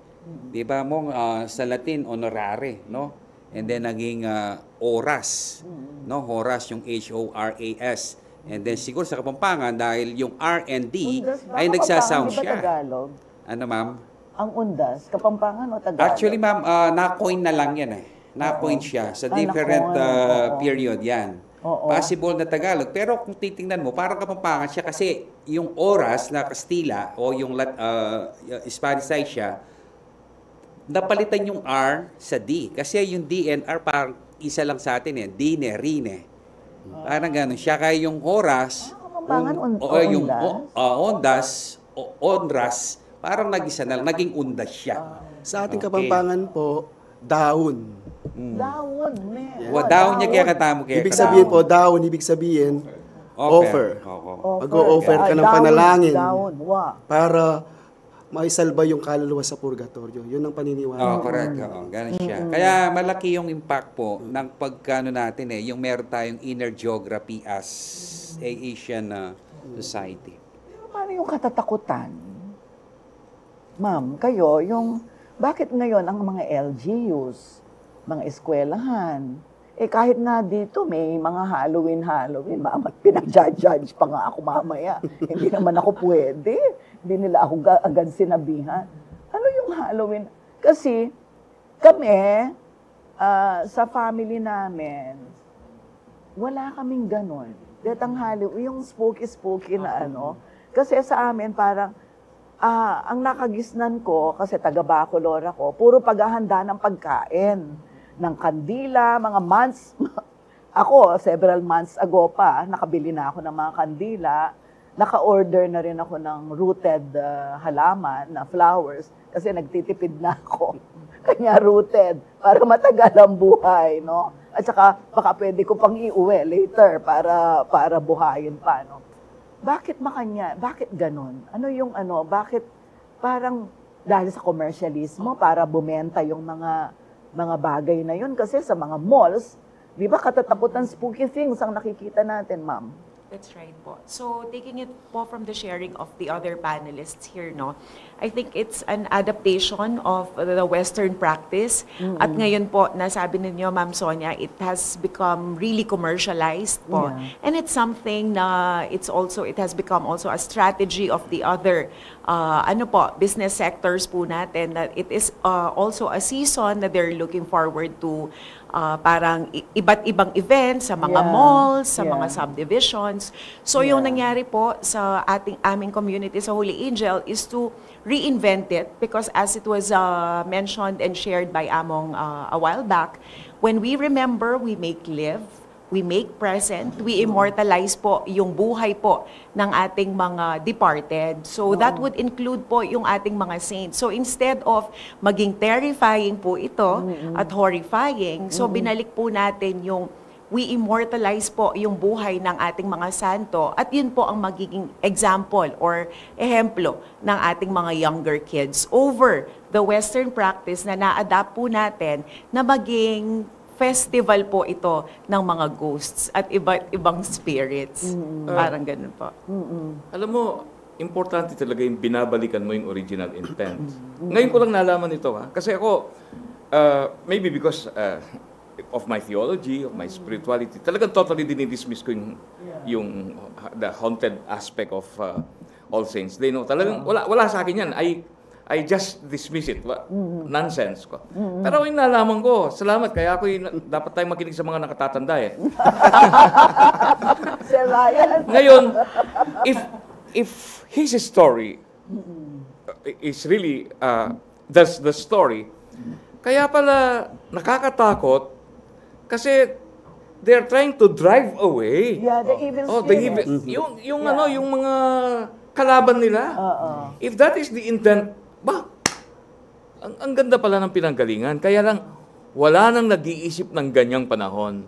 Di ba mo, sa Latin, honorary, no? And then, naging oras, no? Horas, yung H-O-R-A-S. And then, siguro sa Kapampangan, dahil yung R and D ay nagsasound siya. Tagalog? Ano, ma'am? Ang Undas, Kapampangan o Tagalog? Actually, ma'am, na-coin na lang yan eh. Na-coin siya sa different period yan. Possible na Tagalog. Pero kung titingnan mo, parang Kapampangan siya kasi yung oras na Kastila o yung Spanish side siya, napalitan yung R sa D. Kasi yung D and R parang isa lang sa atin eh. Dine, rine. Parang gano'n. Siya kaya yung oras, yung ondas, onras, parang nag-isa na lang. Naging undas siya. Sa ating Kapampangan po, daon. Daon, Daon niya kaya katamo kaya. Ibig sabihin po, daon, ibig sabihin, offer. Mag-o-offer ka ng panalangin para maisalba yung kaluluwa sa purgatorio. Yun ang paniniwala. Correct. Ganun siya. Kaya malaki yung impact po ng pagkano natin yung meron tayong inner geography as a Asian society. Paano yung katatakutan? Ma'am, kayo, bakit ngayon ang mga LGUs, mga eskwelahan, kahit nga dito may mga Halloween, mamat pinag-judge pa nga ako mamaya. Hindi naman ako pwede. Hindi nila ako agad sinabihan. Ano yung Halloween? Kasi kami, sa family namin, wala kaming ganon. Detang Halloween, yung spooky na Kasi sa amin parang, ang nakagisnan ko, kasi taga-Bacolor ako, puro paghahanda ng pagkain. Ng kandila, mga months. Ako, several months ago pa, nakabili na ako ng mga kandila. Naka-order na rin ako ng rooted halaman na flowers kasi nagtitipid na ako. Kanya rooted para matagal ang buhay, no? At saka baka pwede ko pang iuwi later para buhayin pa, no? bakit makanya? Bakit ganon? Ano yung ano? Bakit parang dahil sa commercialismo para bumenta yung mga bagay na yun? Kasi sa mga malls, di ba katatakutan spooky things ang nakikita natin, ma'am? That's right po. So, taking it po from the sharing of the other panelists here, no, I think it's an adaptation of the Western practice. At ngayon po, nasabi ninyo, Ma'am Sonia, it has become really commercialized po. Yeah. And it's something na it has become also a strategy of the other business sectors po natin, that it is also a season that they're looking forward to parang iba't ibang events sa mga malls, sa mga subdivisions. So yung nangyari po sa aming community sa Holy Angel is to reinvent it, because as it was mentioned and shared by Among a while back, when we remember, we make live, we make present, we immortalize po yung buhay po ng ating mga departed. So that would include po yung ating mga saints. So instead of maging terrifying po ito at horrifying, so binalik po natin yung we immortalize po yung buhay ng ating mga santo, at yun po ang magiging example or ehemplo ng ating mga younger kids over the Western practice na na-adapt po natin na maging festival po ito ng mga ghosts at iba't ibang spirits. Parang ganun po. Alam mo, importante talaga yung binabalikan mo yung original intent. Ngayon ko lang nalaman ito, ha? Kasi ako, maybe because of my theology, of my spirituality, talagang totally dinidismiss ko yung the haunted aspect of All Saints Day. No? Talagang wala sa akin yan. I just dismiss it. Nonsense ko. Pero yung nalaman ko, salamat, kaya ako dapat tayong makinig sa mga nakatatanda eh. Sir Ryan. Ngayon, if his story is really that's the story, kaya pala nakakatakot kasi they're trying to drive away. Yeah, the evil spirits. Yung mga kalaban nila. If that is the intent, ang ganda pala ng pinanggalingan. Kaya lang, wala nang nag-iisip ng ganyang panahon.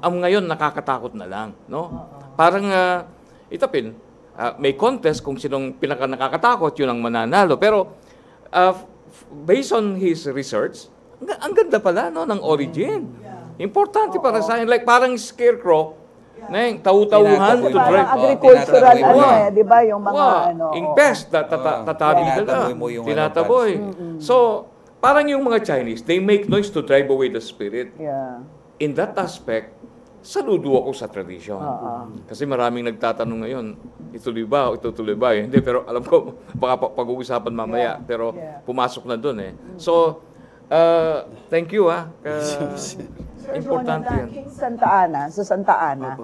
Ang ngayon, nakakatakot na lang. No? Parang, itapin, may contest kung sinong pinaka-nakakatakot, yun ang mananalo. Pero, based on his research, ang ganda pala no, ng origin. Importante para sa akin. Like, parang scarecrow, na yung tawu-tawuhan to drive. Agricultural, di ba? Yung mga, Impest, tatabi nila. Tinataboy. So, parang yung mga Chinese, they make noise to drive away the spirit. Yeah. In that aspect, saludo ako sa tradition. Kasi maraming nagtatanong ngayon, ituloy ba o itutuloy ba? Hindi, pero alam ko, baka pag-uusapan mamaya. Pero pumasok na dun eh. So, thank you importante yan. Santa Ana, sa Santa Ana,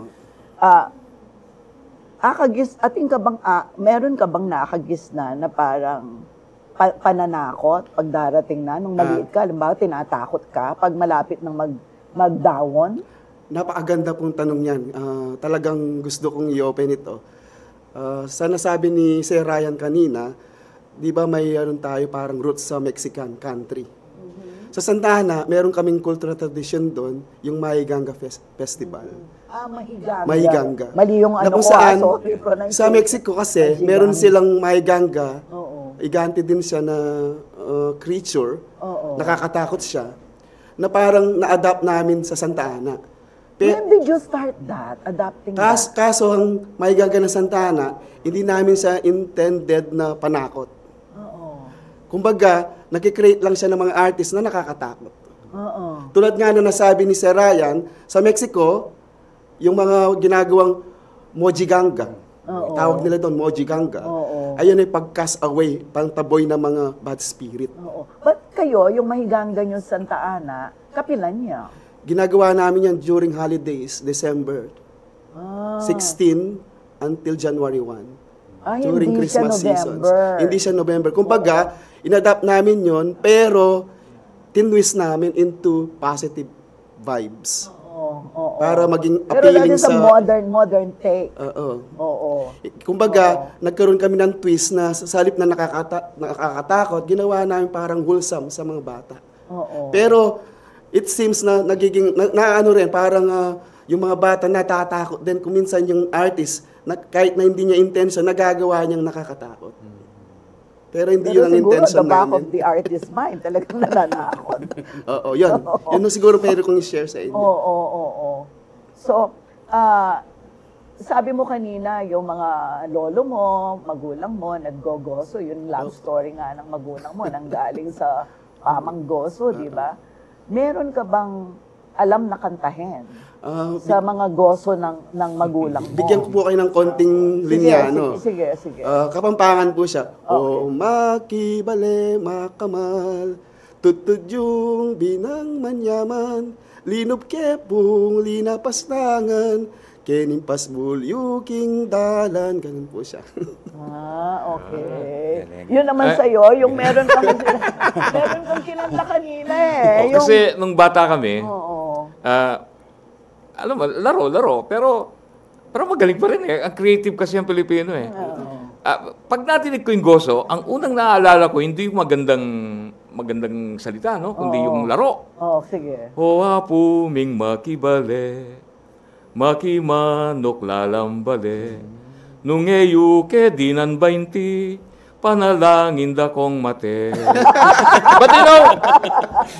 meron ka bang nakagis na parang pananakot pag darating na, nung maliit ka, halimbawa tinatakot ka pag malapit ng magdawon? Napakaganda pong tanong yan. Talagang gusto kong i-open ito. Sa nasabi ni Sir Ryan kanina, di ba mayroon tayo parang roots sa Mexican country? Sa Santa Ana, meron kaming cultural tradition doon, yung Mahiganga Festival. Mahiganga. Mahiganga. Mali yung na kung saan, sa Mexico kasi, meron silang Mahiganga. Igante din siya na creature. Nakakatakot siya. Na parang na-adapt namin sa Santa Ana. When did you start that? Adapting that? Kaso ang Mahiganga na Santa Ana, hindi namin siya intended na panakot. Kumbaga, nakikreate lang siya ng mga artist na nakakatakot. Tulad nga na nasabi ni Sir Ryan, sa Mexico, yung mga ginagawang mojiganga, tawag nila doon, mojiganga, ayun ay pag-cast away, pang-taboy ng mga bad spirit. But kayo, yung Mahiganga nyo Santa Ana, kapilan niya? Ginagawa namin yan during holidays, December 16 until January 1. During hindi Christmas siya seasons. November. Hindi siya November. Kumbaga, inadapt namin yon, pero tinwist namin into positive vibes. Para maging appealing sa... Pero that is a modern take. Kumbaga, nagkaroon kami ng twist na sa halip na nakakatakot, ginawa namin parang wholesome sa mga bata. Pero, it seems na nagiging, parang yung mga bata natatakot din kung minsan yung artist, kahit na hindi niya intention, nagagawa niyang nakakatakot. Pero hindi Pero yun ang siguro, intention the back namin. of the artist's mind, talagang nananakot. Oo, yun. Yun ang siguro pwede kong i-share sa inyo. Oo. So, sabi mo kanina, yung mga lolo mo, magulang mo, naggogoso, yung love story nga ng magulang mo, nanggaling sa pamanggoso, di ba? Meron ka bang alam na kantahin sa mga goso ng magulang mo? Bigyan ko po kayo ng konting linya, no? Sige. Kapampangan po siya. Okay. O makibale makamal, tutudyong binang manyaman, linob kepong linapastangan, kenimpas bulyuking dalan. Ganun po siya. Okay. galing. Yun naman sa'yo, yung meron kang kinanta kanina eh. Yung, Kasi nung bata kami, oo. alam mo, laro, pero magaling pa rin eh. Ang creative kasi ang Pilipino eh. Pag natinig ko yung goso, ang unang naaalala ko, hindi yung magandang salita, no? Kundi yung laro. Sige. Hoa puming makibale, makimanok lalambale, nungeyuke dinan 20, panalangin da kong mate. But you know,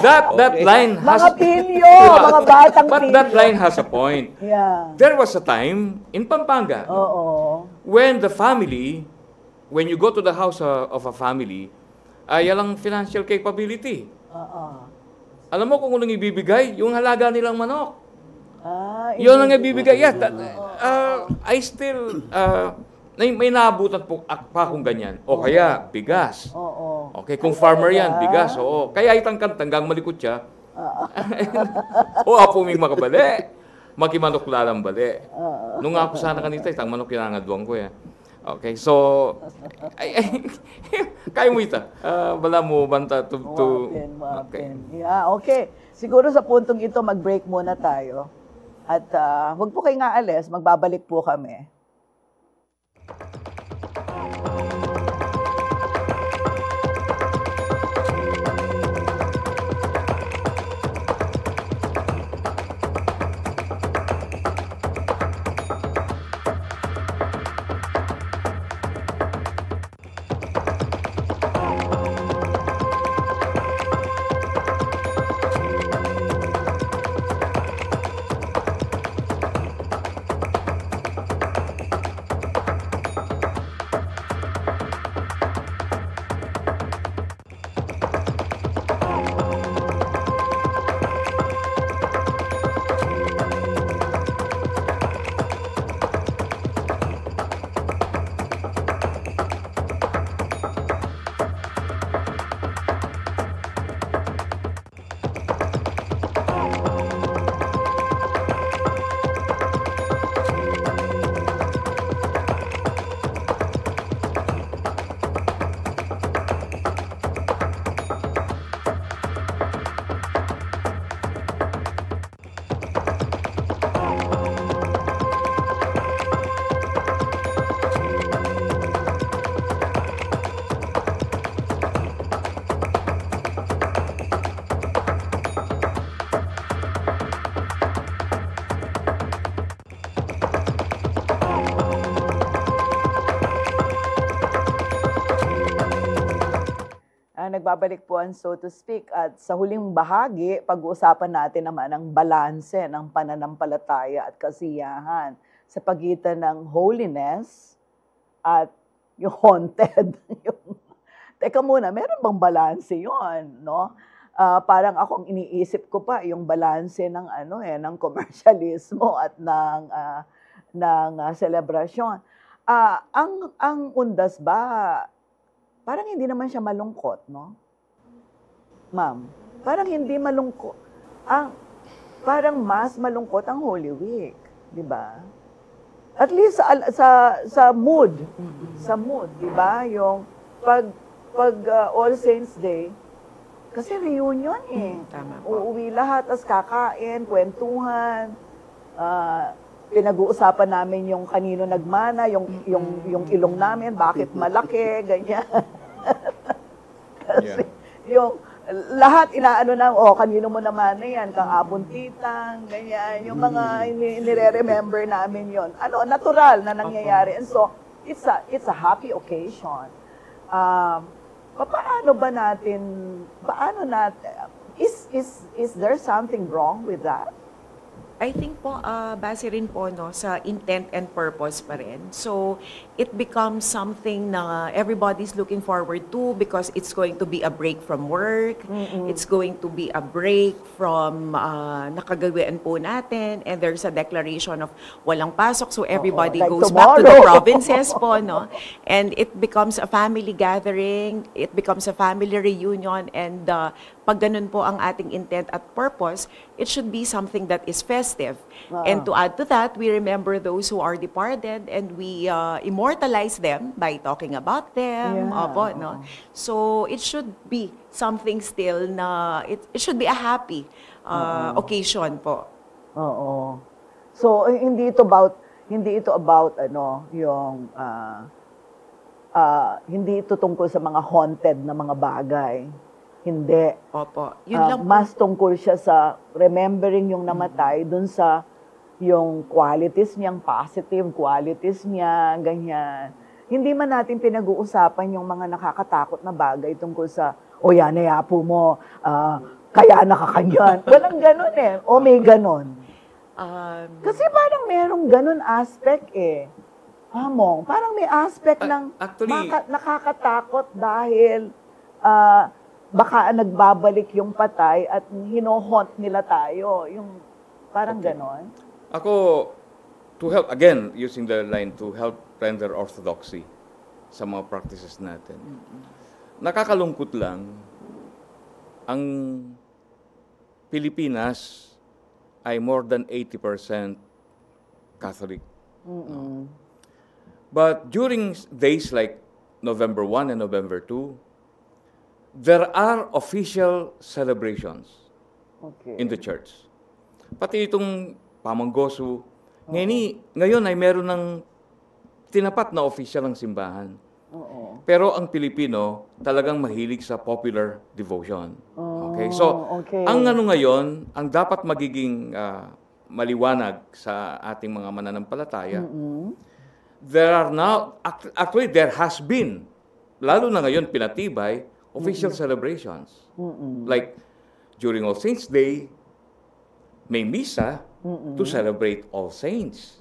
that line has... Mga pilyo, mga batang But pilyo. that line has a point. Yeah. There was a time in Pampanga when the family, when you go to the house of a family, ay walang financial capability. Alam mo kung anong ibibigay? Yung halaga nilang manok. Yun ang ibibigay. Yeah, I still, may naabutan po pa akong ganyan. O kaya, bigas. Okay, kung farmer yan, bigas. Oo. Kaya itang kantanggang malikot siya. O apuming makabali. Makimanok lalambali. Nung ako sana kanita, itang manok kinangadwang ko yan. Okay, so, kaya mo ita. Wala mo banta to... Okay. Yeah, okay. Siguro sa puntong ito, mag-break muna tayo. At huwag po kayo nga alis, magbabalik po kami. Nagbabalik po ang So to Speak at sa huling bahagi, pag-uusapan natin naman ang balanse ng pananampalataya at kasiyahan sa pagitan ng holiness at yung haunted. Teka muna, meron bang balanse yun, no? Parang akong iniisip ko pa yung balanse ng ng commercialismo at ng selebrasyon. Ang undas ba, parang hindi naman siya malungkot, no? Ma'am, parang hindi malungkot. Parang mas malungkot ang Holy Week, di ba? At least sa mood. Sa mood, di ba? Yung pag All Saints Day, kasi reunion eh. Tama po. Uuwi lahat, tas kakain, kwentuhan, pinag-uusapan namin yung kanino nagmana, yung ilong namin, bakit malaki, ganyan. Kasi lahat inaano na, kanino mo naman na yan, kang abuntitang, ganyan, yung mga nire-remember namin yon. Natural na nangyayari. And so, it's a happy occasion. Paano natin, is there something wrong with that? I think po, base rin po no, sa intent and purpose pa rin. So, it becomes something na everybody's looking forward to because it's going to be a break from work. It's going to be a break from nakagawian po natin. And there's a declaration of walang pasok. So, everybody like goes tomorrow. back to the provinces po. No? And it becomes a family gathering. It becomes a family reunion. And pag ganun po ang ating intent at purpose, it should be something that is festive. And to add to that, we remember those who are departed and we immortalize them by talking about them. Yeah. Opo, no? So it should be something still na, it should be a happy occasion po. Oo. So, hindi ito about hindi ito tungkol sa mga haunted na mga bagay. Hindi. Opo. Yun lang po. Mas tungkol siya sa remembering yung namatay dun sa yung qualities niyang positive qualities niya, ganyan. Hindi man natin pinag-uusapan yung mga nakakatakot na bagay tungkol sa, yan, nayapo mo, kaya nakakanyan. Walang ganun eh. O may ganun. Kasi parang merong ganun aspect eh. Hamong, parang may aspect ng actually, nakakatakot dahil baka nagbabalik yung patay at hinohaunt nila tayo. Yung parang ganon. Ako, to help, again, using the line, to help render orthodoxy sa mga practices natin. Nakakalungkot lang, ang Pilipinas ay more than 80% Catholic. But during days like November 1 and November 2, there are official celebrations in the church. Pati itong pamanggoso, ngayon ay meron ng tinapat na official ng simbahan. Pero ang Pilipino talagang mahilig sa popular devotion. Okay? So, ang ngayon, ang dapat magiging maliwanag sa ating mga mananampalataya, there are now, actually there has been, lalo na ngayon pinatibay, official celebrations. Like, during All Saints Day, may misa to celebrate All Saints.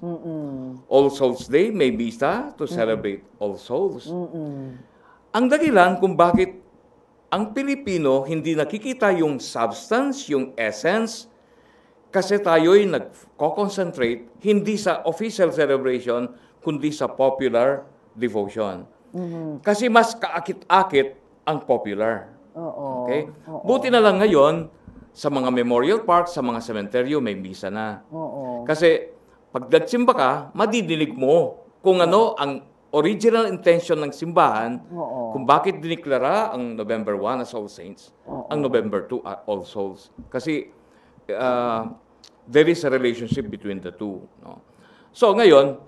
All Souls Day, may misa to celebrate All Souls. Ang dahilan kung bakit ang Pilipino hindi nakikita yung substance, yung essence, kasi tayo'y nag-concentrate hindi sa official celebration, kundi sa popular devotion. Kasi mas kaakit-akit ang popular. Okay? Buti na lang ngayon, sa mga memorial parks, sa mga sementeryo, may misa na. Kasi pag nagsimba ka, madidinig mo kung ano ang original intention ng simbahan, kung bakit diniklara ang November 1 as All Saints, ang November 2 All Souls. Kasi there is a relationship between the two. No? So ngayon,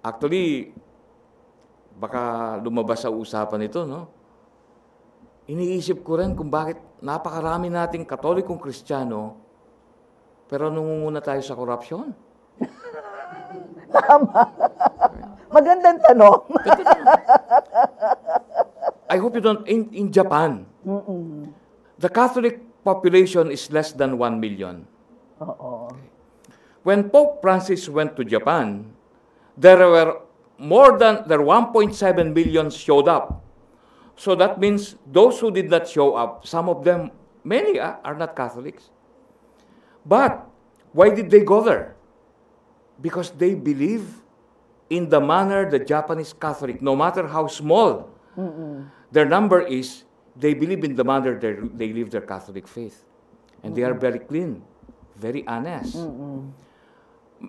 actually, baka lumabas sa usapan ito, no? Iniisip ko rin kung bakit napakarami nating Katolikong Kristiyano pero nangunguna tayo sa korupsyon. Tama. Magandang tanong. I hope you don't, in Japan, the Catholic population is less than 1 million. When Pope Francis went to Japan, there were 1.7 million showed up. So that means those who did not show up, some of them, many are not Catholics. But why did they go there? Because they believe in the manner the Japanese Catholic, no matter how small their number is, they believe in the manner they live their Catholic faith. And they are very clean, very honest.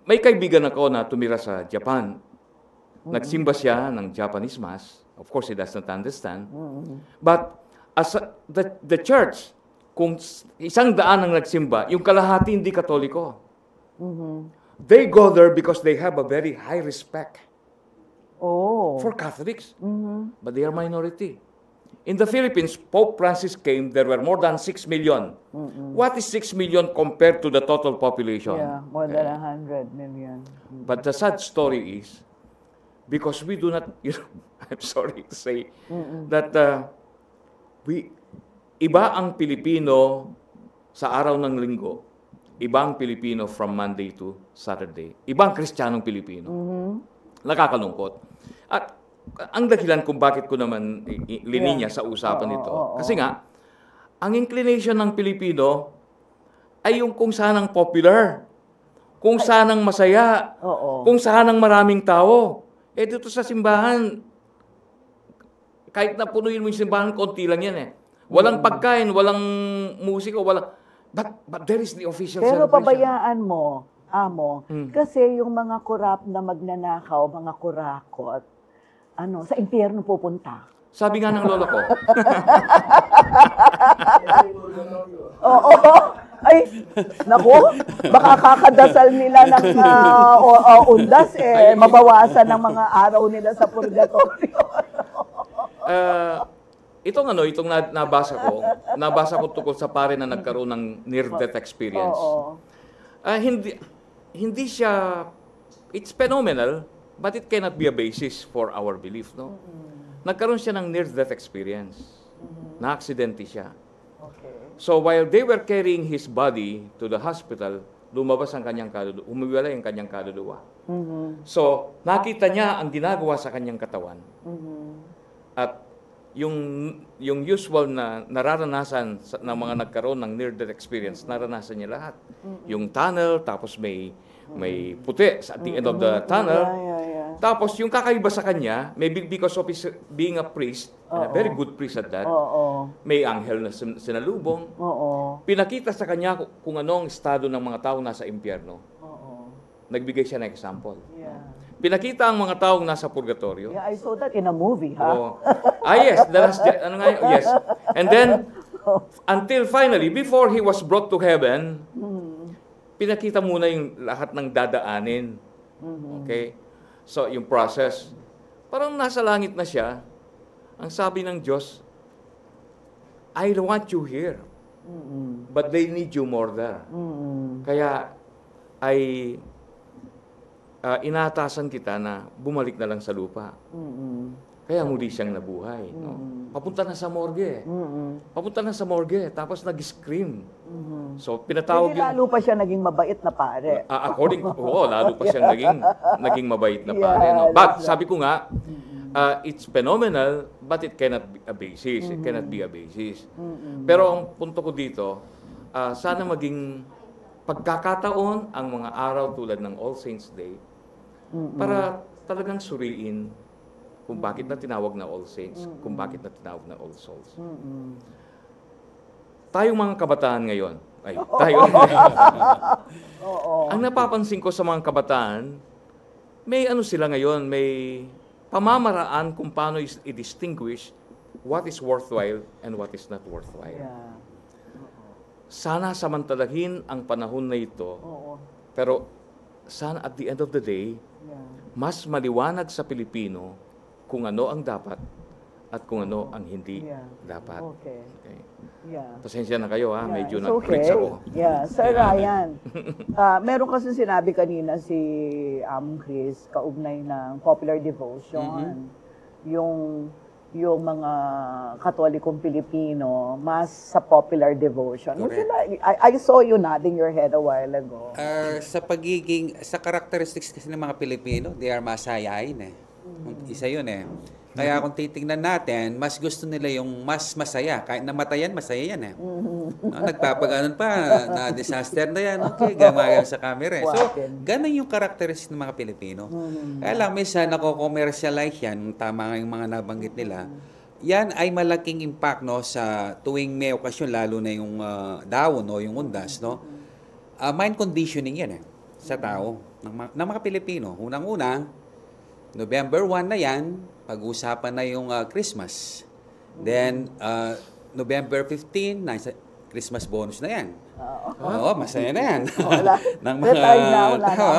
May kaibigan ako na tumira sa Japan. Nagsimba siya ng Japanese Mass. Of course, he does not understand. But as the church, kung 100 ang nagsimba, yung kalahati hindi Katoliko. They go there because they have a very high respect for Catholics. But they are minority. In the Philippines, Pope Francis came, there were more than 6 million. What is 6 million compared to the total population? Yeah, more than 100 million. But the sad story is, because we do not, I'm sorry to say, that iba ang Pilipino sa araw ng linggo, ibang Pilipino from Monday to Saturday, ibang Kristiyanong Pilipino. Nakakalungkot. At ang dahilan kung bakit ko naman lininya sa usapan nito, kasi nga, ang inclination ng Pilipino ay yung kung sanang popular, kung sanang masaya, kung sanang maraming tao. Eh dito sa simbahan, kahit na punuin mo yung simbahan, konti lang yan eh. Walang pagkain, walang musika, walang... But there is the official Pero celebration. pabayaan mo, Amo, kasi yung mga kurap na magnanakaw, mga kurakot, sa impyerno pupunta. Sabi nga ng lola ko. Oo. Ay, naku, baka kakadasal nila ng undas, mabawasan ng mga araw nila sa purgatorio. Itong nabasa ko tungkol sa pare na nagkaroon ng near-death experience. Hindi siya, it's phenomenal, but it cannot be a basis for our belief, no? Nagkaroon siya ng near-death experience. Na-aksidente siya. So while they were carrying his body to the hospital, lumabas ang kanyang kaluluwa, umiwalay ang kanyang kaluluwa. So nakita niya ang ginagawa sa kanyang katawan. At yung usual na nararanasan ng mga nagkaroon ng near-death experience, naranasan niya lahat. Yung tunnel, tapos may puti at the end of the tunnel. Tapos yung kakaiba sa kanya, maybe because of his being a priest, a very good priest at that, may anghel na sinalubong. Pinakita sa kanya kung ano ang estado ng mga tao nasa impyerno. Nagbigay siya ng example. Pinakita ang mga taong nasa purgatorio. Yeah, I saw that in a movie, ha? Yes. Yes. And then, until finally, before he was brought to heaven, pinakita muna yung lahat ng dadaanin. Okay? So, yung process. Parang nasa langit na siya. Ang sabi ng Diyos, I want you here. But they need you more there. Kaya, inatasan kita na bumalik na lang sa lupa. Kaya muli siyang nabuhay. No? Papunta na sa morgue. Papunta na sa morgue. Tapos nag-scream. So, pinatawag Hindi lalo pa siya naging mabait na pare. Lalo pa siyang naging mabait na pare. No? But, sabi ko nga, it's phenomenal, but it cannot be a basis. It cannot be a basis. Pero ang punto ko dito, sana maging pagkakataon ang mga araw tulad ng All Saints Day para talagang suriin kung bakit na tinawag na All Saints, kung bakit na tinawag na All Souls. Tayong mga kabataan ngayon, ang napapansin ko sa mga kabataan, may sila ngayon, may pamamaraan kung paano i-distinguish what is worthwhile and what is not worthwhile. Sana samantalahin ang panahon na ito, pero sana at the end of the day, mas maliwanag sa Pilipino kung ano ang dapat at kung ano ang hindi dapat. Okay. Pasensya na kayo, ha? Medyo nag-preach ako. Sir Ryan, meron kasi sinabi kanina si Chris, kaugnay ng popular devotion. Yung mga Katolikong Pilipino, mas sa popular devotion. I saw you nodding your head a while ago. Sa characteristics kasi ng mga Pilipino, they are masayain eh. Isa yun eh. Kaya kung titingnan natin, mas gusto nila yung mas masaya. Kahit namatayan, masaya yan eh. Nagpapaganon pa, na-disaster na yan. Okay, gamayan sa camera eh. So, ganun yung characteristic ng mga Pilipino. Kaya lang, minsan nako-commercialize yan, tama nga yung mga nabanggit nila. Yan ay malaking impact no, sa tuwing may okasyon, lalo na yung dawon o yung undas. No? Mind conditioning yan eh, sa tao, ng mga Pilipino. Unang-una, November 1 na yan, pag-usapan na yung Christmas. Then, November 15, Christmas bonus na yan. Oo, masaya na yan. Ng mga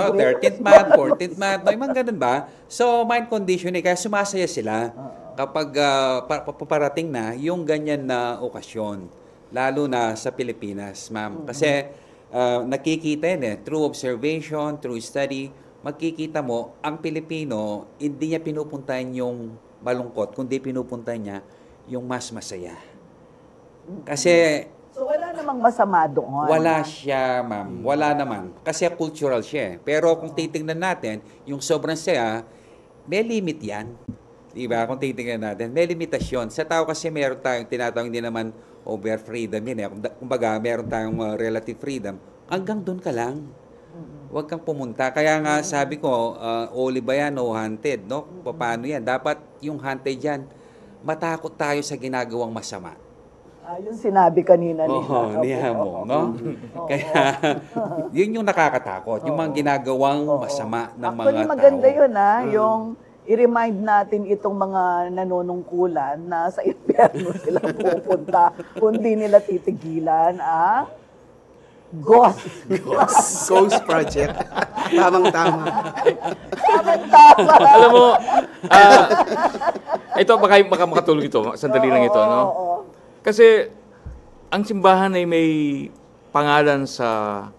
13th month, 14th month, may mga ganun ba? So, mind conditioning, kaya sumasaya sila. kapag paparating na yung ganyan na okasyon, lalo na sa Pilipinas, ma'am. Kasi nakikita yan through observation, through study, makikita mo, ang Pilipino, hindi niya pinupuntahan yung malungkot, kundi pinupuntahan niya yung mas masaya. Kasi So wala namang masama doon. wala siya, ma'am. Wala naman. Kasi cultural siya. Pero kung titingnan natin, yung sobrang saya, may limit yan. Diba? Kung titingnan natin, may limitasyon. Sa tao kasi meron tayong tinatawag hindi naman over freedom yun. Kumbaga, meron tayong relative freedom. Hanggang doon ka lang. Huwag kang pumunta. Kaya nga sabi ko, only ba yan o hunted? No? Paano yan? Dapat yung hunted yan, matakot tayo sa ginagawang masama. Yung sinabi kanina niya mo, no? Kaya, yun yung nakakatakot. Yung mga ginagawang masama ng mga tao. Actually, maganda yun, yung i-remind natin itong mga nanunungkulan na sa impyerno sila pupunta kung di nila titigilan ang Ghost Project. Tamang-tama. Tama. Alam mo, ito baka makatulog ito. Sandali lang ito, no? Kasi ang simbahan ay may pangalan sa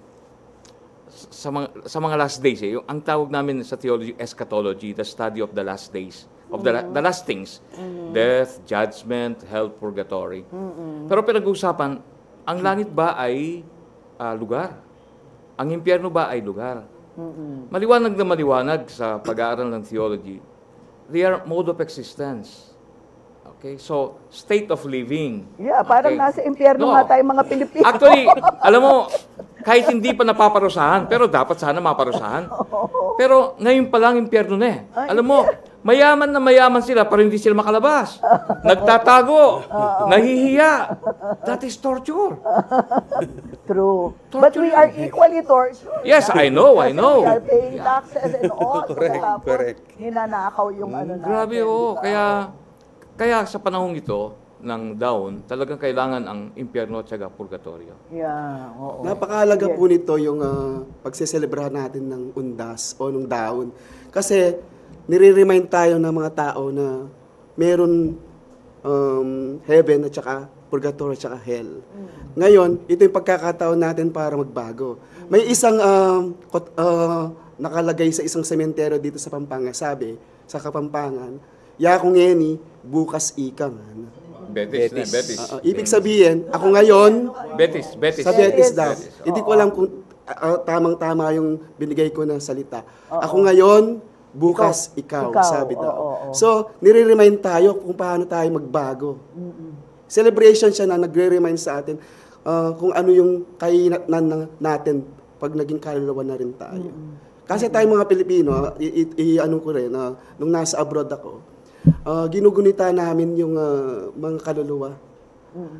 mga last days. Ang tawag namin sa theology, eschatology, the study of the last days, of the last things. Death, judgment, hell, purgatory. Pero pinag-uusapan, ang langit ba ay lugar? Ang impyerno ba ay lugar? Maliwanag na maliwanag sa pag-aaral ng theology. They are mode of existence. Okay, so state of living. Yeah, parang nasa impyerno nga tayo mga Pilipino. Actually, alam mo, kahit hindi pa napaparusahan, pero dapat sana maparusahan. Pero ngayon pa lang impyerno na eh. Alam mo, mayaman na mayaman sila, pero hindi sila makalabas. Nagtatago, nahihiya. That is torture. True. But we are equally tortured. Yes, I know. We are paying taxes and all. Correct. Hinanakaw yung ano natin. Grabe, Kaya sa panahong ito, ng daon, talagang kailangan ang impyerno at saka purgatorio. Yeah, oo. Napakahalaga po nito yung pagsiselebrahan natin ng undas o ng daon. Kasi nire-remind tayo ng mga tao na meron heaven at saka purgatorio at saka hell. Ngayon, ito yung pagkakataon natin para magbago. May isang nakalagay sa isang sementeryo dito sa Pampanga, sabi, sa Kapampangan, yakong eni, bukas ikang. Betis. Ibig sabihin, ako ngayon, Betis. sa Betis daw. Hindi ko alam kung tamang-tama yung binigay ko na salita. Ako ngayon, bukas ikaw, sabi daw. So, nire-remind tayo kung paano tayo magbago. Celebration siya na nagre-remind sa atin kung ano yung kainan natin pag naging kaluluwa na rin tayo. Kasi tayo mga Pilipino, ano ko rin, nung nasa abroad ako, ginugunita namin yung mga kaluluwa.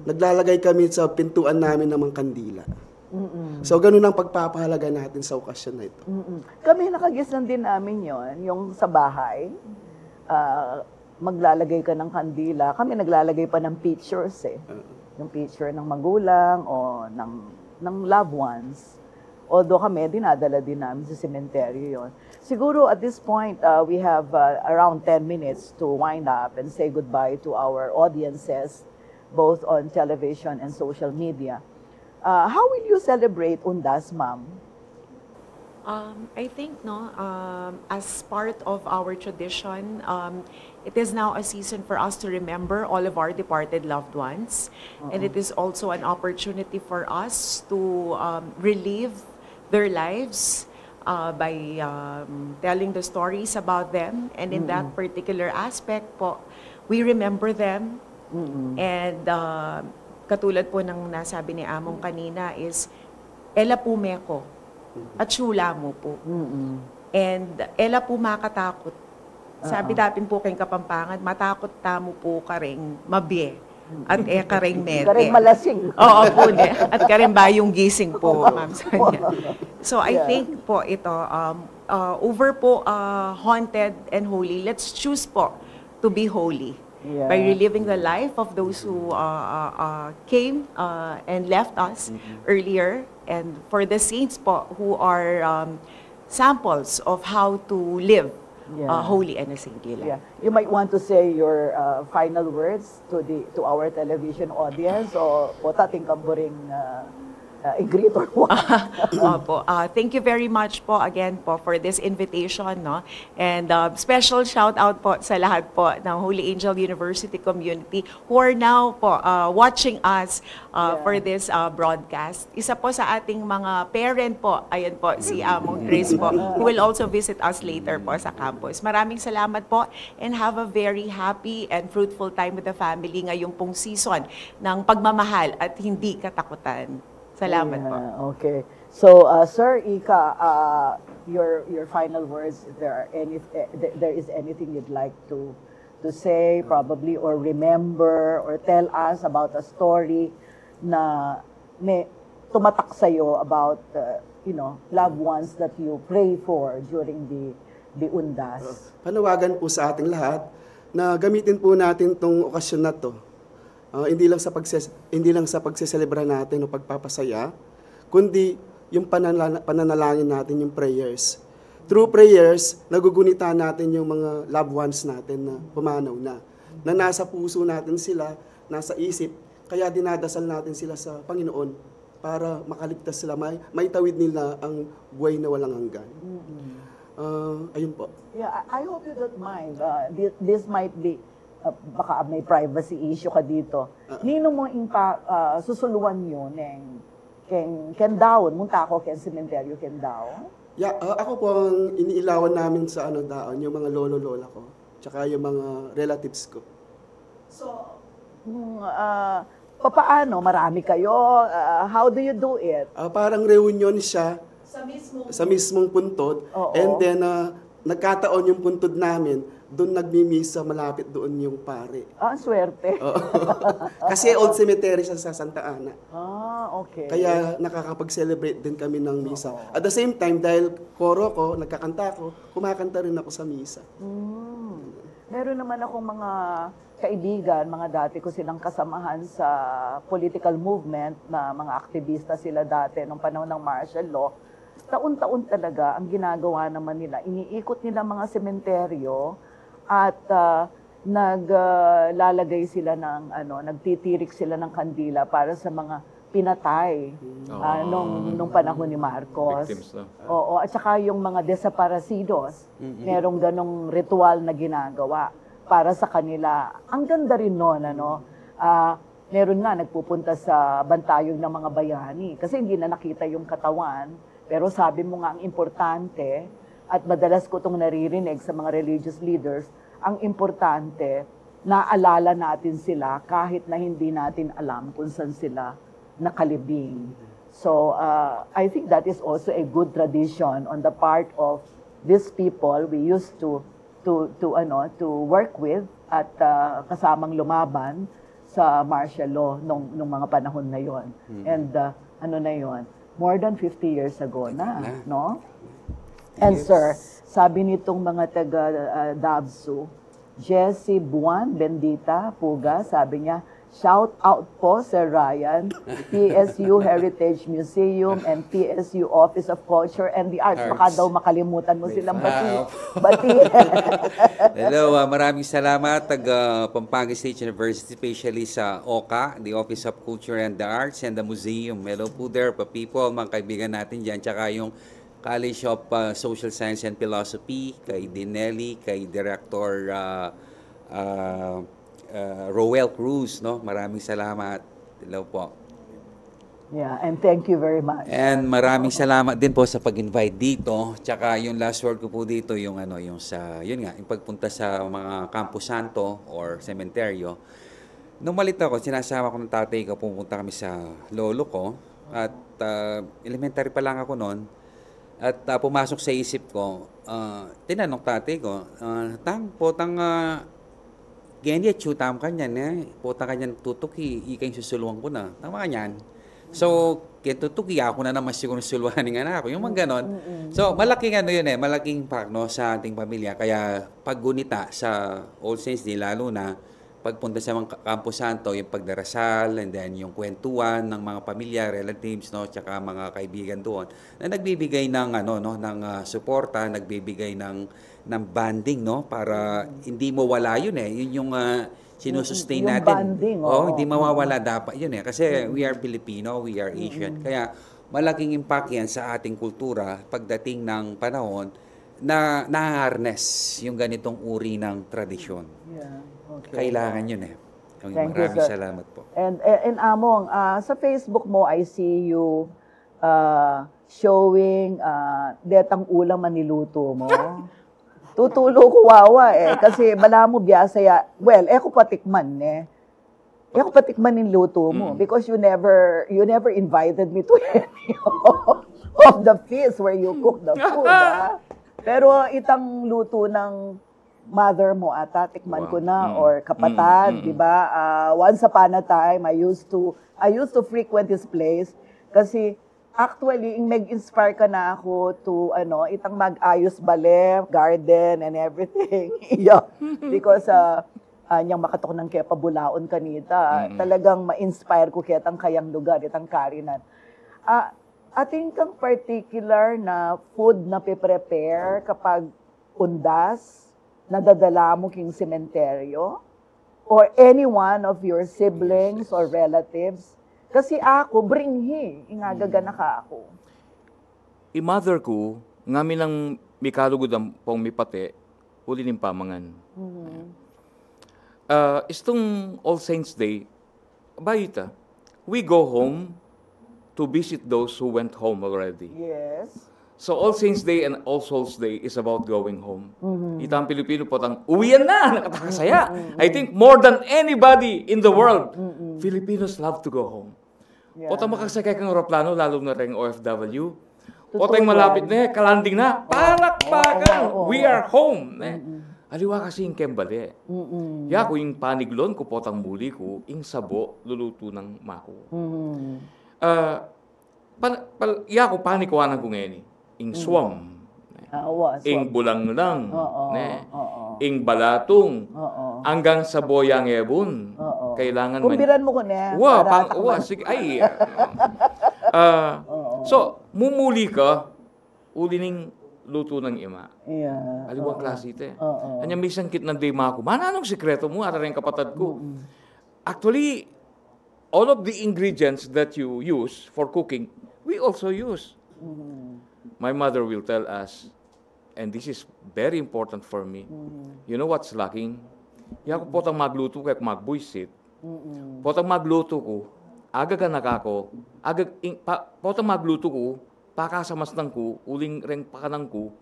Naglalagay kami sa pintuan namin ng mga kandila. So, ganun ang pagpapahalaga natin sa okasyon na ito. Kami nakagisnan din namin yon, yung sa bahay, maglalagay ka ng kandila. Kami naglalagay pa ng pictures yung picture ng magulang o ng loved ones. Although kami, dinadala din namin sa cemetery yon. Siguro at this point, we have around 10 minutes to wind up and say goodbye to our audiences, both on television and social media. How will you celebrate Undas, ma'am? I think, as part of our tradition, it is now a season for us to remember all of our departed loved ones. And it is also an opportunity for us to relive their lives by telling the stories about them. And in that particular aspect po, we remember them. And katulad po ng nasabi ni Among kanina is, ela po meko at sula mo po. And ela po makatakot. Sabi natin po kayong Kapampangan, matakot tamo po karing mabye. At karing mete. Karing malasing. Oo po. At karing bayong gising po, Ma'am Sonia. So I think po ito, over po haunted and holy, let's choose po to be holy. By reliving the life of those who came and left us earlier, and for the saints po who are samples of how to live Yeah. Holy and Saintly Yeah. Land. You might want to say your final words to our television audience o po tating kamburing i-greet or what? Opo. Thank you very much po again po for this invitation, no? And special shout out po sa lahat po ng Holy Angel University community who are now po watching us for this broadcast. Isa po sa ating mga parent po, ayan po si Mong Chris po, who will also visit us later po sa campus. Maraming salamat po and have a very happy and fruitful time with the family ngayong pong season ng pagmamahal at hindi katakutan. Salamat po. Yeah, okay. So, Sir Ika, your final words, if there is anything you'd like to say, probably, or remember, or tell us about a story na may tumatak sa'yo about, loved ones that you pray for during the undas. Panawagan po sa ating lahat na gamitin po natin tong okasyon na to. Hindi lang sa pagseselebra natin o pagpapasaya, kundi yung pananalangin natin, yung prayers. Through prayers, nagugunita natin yung mga loved ones natin na pumanaw na nasa puso natin sila, nasa isip, kaya dinadasal natin sila sa Panginoon para makaligtas sila, may tawid nila ang buhay na walang hanggan. Ayun po. Yeah, I hope you don't mind. This might be baka may privacy issue ka dito. Nino mo susuluan yun ken daon, munta ako ken sementeryo ken daon? Yeah, ako po ang iniilawan namin sa daon, yung mga lolo-lola ko, tsaka yung mga relatives ko. So, papaano? Marami kayo? How do you do it? Parang reunion siya Sa mismong puntod. Oo. And then, nagkataon yung puntod namin, doon nagmimisa, malapit doon yung pare. Ang swerte. Kasi old cemetery siya sa Santa Ana. Okay. Kaya nakakapag-celebrate din kami ng misa. At the same time, dahil koro ko, nagkakanta ko, kumakanta rin ako sa misa. Meron naman akong mga kaibigan, mga dati ko silang kasamahan sa political movement na mga aktivista sila dati nung panahon ng martial law. Taon-taon talaga ang ginagawa naman nila. Iniikot nila mga sementeryo at naglalagay sila ng nagtitirik sila ng kandila para sa mga pinatay nung panahon ni Marcos. Victims, no? Oo, at saka yung mga desaparecidos, merong ganong ritual na ginagawa para sa kanila. Ang ganda rin noon, meron nga nagpupunta sa bantayog ng mga bayani kasi hindi na nakita yung katawan. Pero sabi mo nga ang importante, at madalas ko itong naririnig sa mga religious leaders, ang importante, naalala natin sila kahit na hindi natin alam kung saan sila nakalibing. So, I think that is also a good tradition on the part of these people we used to work with at kasamang lumaban sa martial law nung mga panahon na yon. And more than 50 years ago na, no? And sir, sabi nitong mga taga Dabsu, Jessie Buwan Bendita Puga, sabi niya, shout out po Sir Ryan, PSU Heritage Museum and PSU Office of Culture and the Arts. Baka daw makalimutan mo silang batiin. Hello, maraming salamat taga Pampanga State University, especially sa OCA, the Office of Culture and the Arts and the Museum. Hello po there, people, mga kaibigan natin dyan, tsaka yung College of Social Science and Philosophy, kay Dinelli, kay Director Roel Cruz, no? Maraming salamat. Hello po. Yeah, and thank you very much. And maraming salamat din po sa pag-invite dito. Tsaka yung last word ko po dito, yung yung pagpunta sa mga Campo Santo or sementeryo. Nung malit ako, sinasama ko ng tatay ko, pumunta kami sa lolo ko. At elementary pa lang ako noon. At pumasok sa isip ko, tinanong tatay ko, ganyan, chutam kanyan, puta kanyan tutuki, ikay susuluan ko na. Tama kanyan. So, kaya tutuki ako na naman siguro susuluan ng anak ko. Yung mga ganon. So, malaking malaking impact sa ating pamilya. Kaya paggunita sa All Saints Day, lalo na pagpunta sa mga Campo Santo, yung pagdarasal, and then yung kwentuhan ng mga pamilya, relatives, tsaka mga kaibigan doon, na nagbibigay ng, ng suporta, nagbibigay ng ng banding, no? Para hindi mo wala yun eh. Yun yung sinusustain Yung natin. bonding, Hindi mawawala dapat yun eh. Kasi we are Filipino, we are Asian. Kaya malaking impact yan sa ating kultura pagdating ng panahon na na-harness yung ganitong uri ng tradisyon. Yeah. Okay. Kailangan yun eh. Thank you, Maraming sir. salamat po. And Among, sa Facebook mo, I see you showing detang ulam maniluto mo. Tutulo ko wawa eh. Kasi bala mo biyasaya. Well, ko patikman eh. Ko patikman yung luto mo. Because you never invited me to any of the feast where you cook the food. Pero itang luto ng mother mo ata, tikman ko na, or kapatid, di ba? Once upon a time, I used to frequent this place kasi actually, nag-inspire ka na ako to, itang mag-ayos bale, garden, and everything. Yeah. Because, niyang makatok ng kepa bulaon kanita, talagang ma-inspire ko kitang kayang lugar, itang karinan. Ating kang particular na food na piprepare kapag undas, nadadala mo king sementeryo, or any one of your siblings or relatives. Kasi ako, bringhi, ingagaga na ka ako. I-mother ko, ngamin ang mikalugod ang pong mipate, huli ng pamangan. Istong All Saints Day, bayita, we go home to visit those who went home already. Yes. So All Saints Day and All Souls Day is about going home. Itang Pilipino po tang uwian na, nakatakasaya. I think more than anybody in the world, Filipinos love to go home. Yeah. Potang makasakay kang aeroplano, lalo na rin OFW. Potang malapit na, kalanding na, palakpakan, we are home. Aliwa kasi yung kembali. Ya ko yung paniglon ko potang muli ko, yung sabo, luluto ng mako. Ya ko panikuanan ko ngayon. Ing swam, ing bulang lang, ing balatong, hanggang sa boyang ebon. Kailangan kumpiran mo ko na. Sige, ay. So, mumuli ka, uli ning luto ng ima. Yeah. Aliwang klase ito eh. Kanya may sangkit ng dima ko. Anong sikreto mo? Ara rin kapatid ko. Actually, all of the ingredients that you use for cooking, we also use. My mother will tell us, and this is very important for me, you know what's lacking? Yaku potang magluto kaya magbuisit. Potang magluto ko, aga ka nakako, potang magluto ko, pakasamas ng ko, uling ring pakanang ko,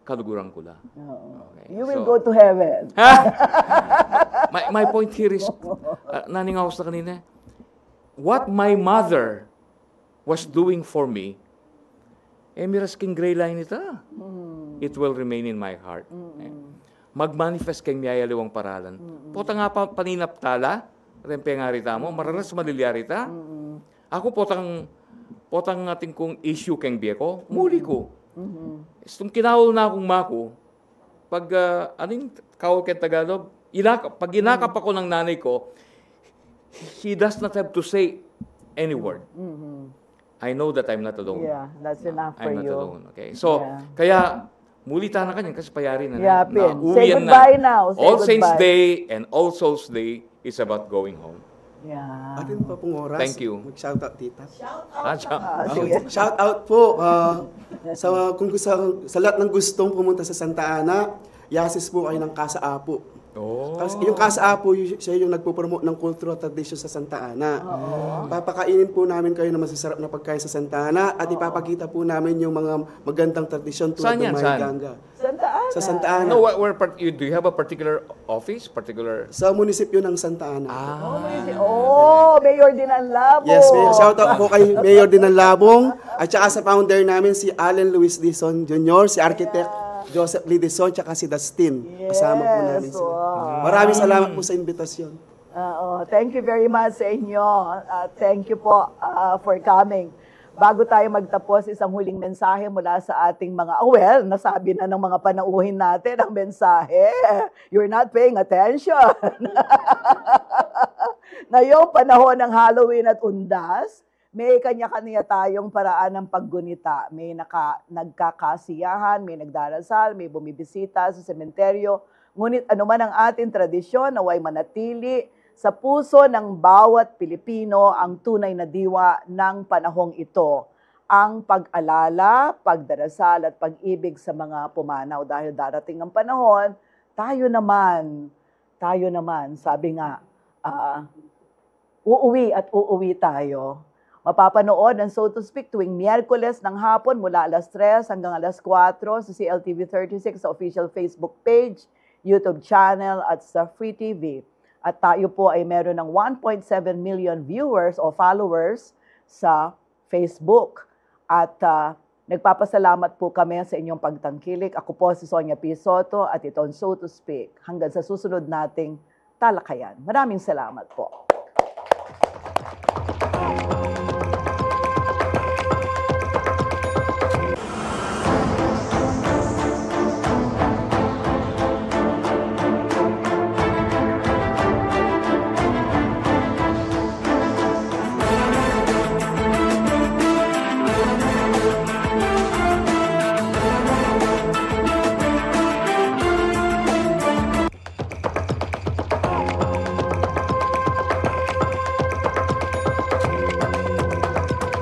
kaluguran ko la. Okay. You will go to heaven. My point here is, naningawas na kanina, what my mother was doing for me, miras king gray line ito. It will remain in my heart. Mag-manifest kang miyayaliwang paralan. Pota nga pa paninaptala, rempe nga rita mo, mararas malilyarita. Ako potang ating kong issue kang biya ko, muli ko. Itong kinawal na akong mako, pag, aning kawal kang Tagalog, pag inakap ako ng nanay ko, he does not have to say any word. I know that I'm not alone. Yeah, that's enough for I'm not you. alone. Okay. So, kaya mulita na kanyan kasi payari na. Yeah, Pin. Say goodbye now. Say All Saints goodbye. Day and All Souls Day is about going home. Yeah. Atin pa pong oras. Thank you. Mag-shoutout, tita. Sige. Shoutout po kung sa lahat ng gustong pumunta sa Santa Ana, yasis po kayo ng Casa Apo. Kasi yung Casa Apo, siya yung nagpo-promote ng cultural tradition sa Santa Ana. Papakainin po namin kayo ng masasarap na pagkain sa Santa Ana at ipapakita po namin yung mga magandang tradisyon tulad ng Mahiganga. Santa Ana. Sa Santa Ana. No, do you have a particular office? Sa munisipyo ng Santa Ana. Mayor din ang Labong. Yes, Mayor. Shoutout po kay Mayor din ng Labong at saka sa founder namin si Allen Luis Dizon Jr., si Architect Joseph Lee Dizon, tsaka si Dustin. Kasama po namin sila. Maraming salamat po sa invitasyon. Thank you very much sa inyo. Thank you po for coming. Bago tayo magtapos, isang huling mensahe mula sa ating mga, nasabi na ng mga panauhin natin ang mensahe. You're not paying attention. Ngayong panahon ng Halloween at Undas, may kanya-kanya tayong paraan ng paggunita. May nagkakasiyahan, may nagdarasal, may bumibisita sa sementeryo. Ngunit anuman ang ating tradisyon, naway manatili sa puso ng bawat Pilipino ang tunay na diwa ng panahong ito. Ang pag-alala, pagdarasal at pag-ibig sa mga pumanaw. Dahil darating ang panahon, tayo naman, sabi nga, uuwi tayo. Mapapanood ang So to Speak tuwing Miyerkules ng hapon mula alas 3 hanggang alas 4 sa CLTV 36 sa official Facebook page, YouTube channel at sa Free TV. At tayo po ay meron ng 1.7 million viewers o followers sa Facebook. At nagpapasalamat po kami sa inyong pagtangkilik. Ako po si Sonia P. Soto at ito ang So to Speak. Hanggang sa susunod nating talakayan. Maraming salamat po.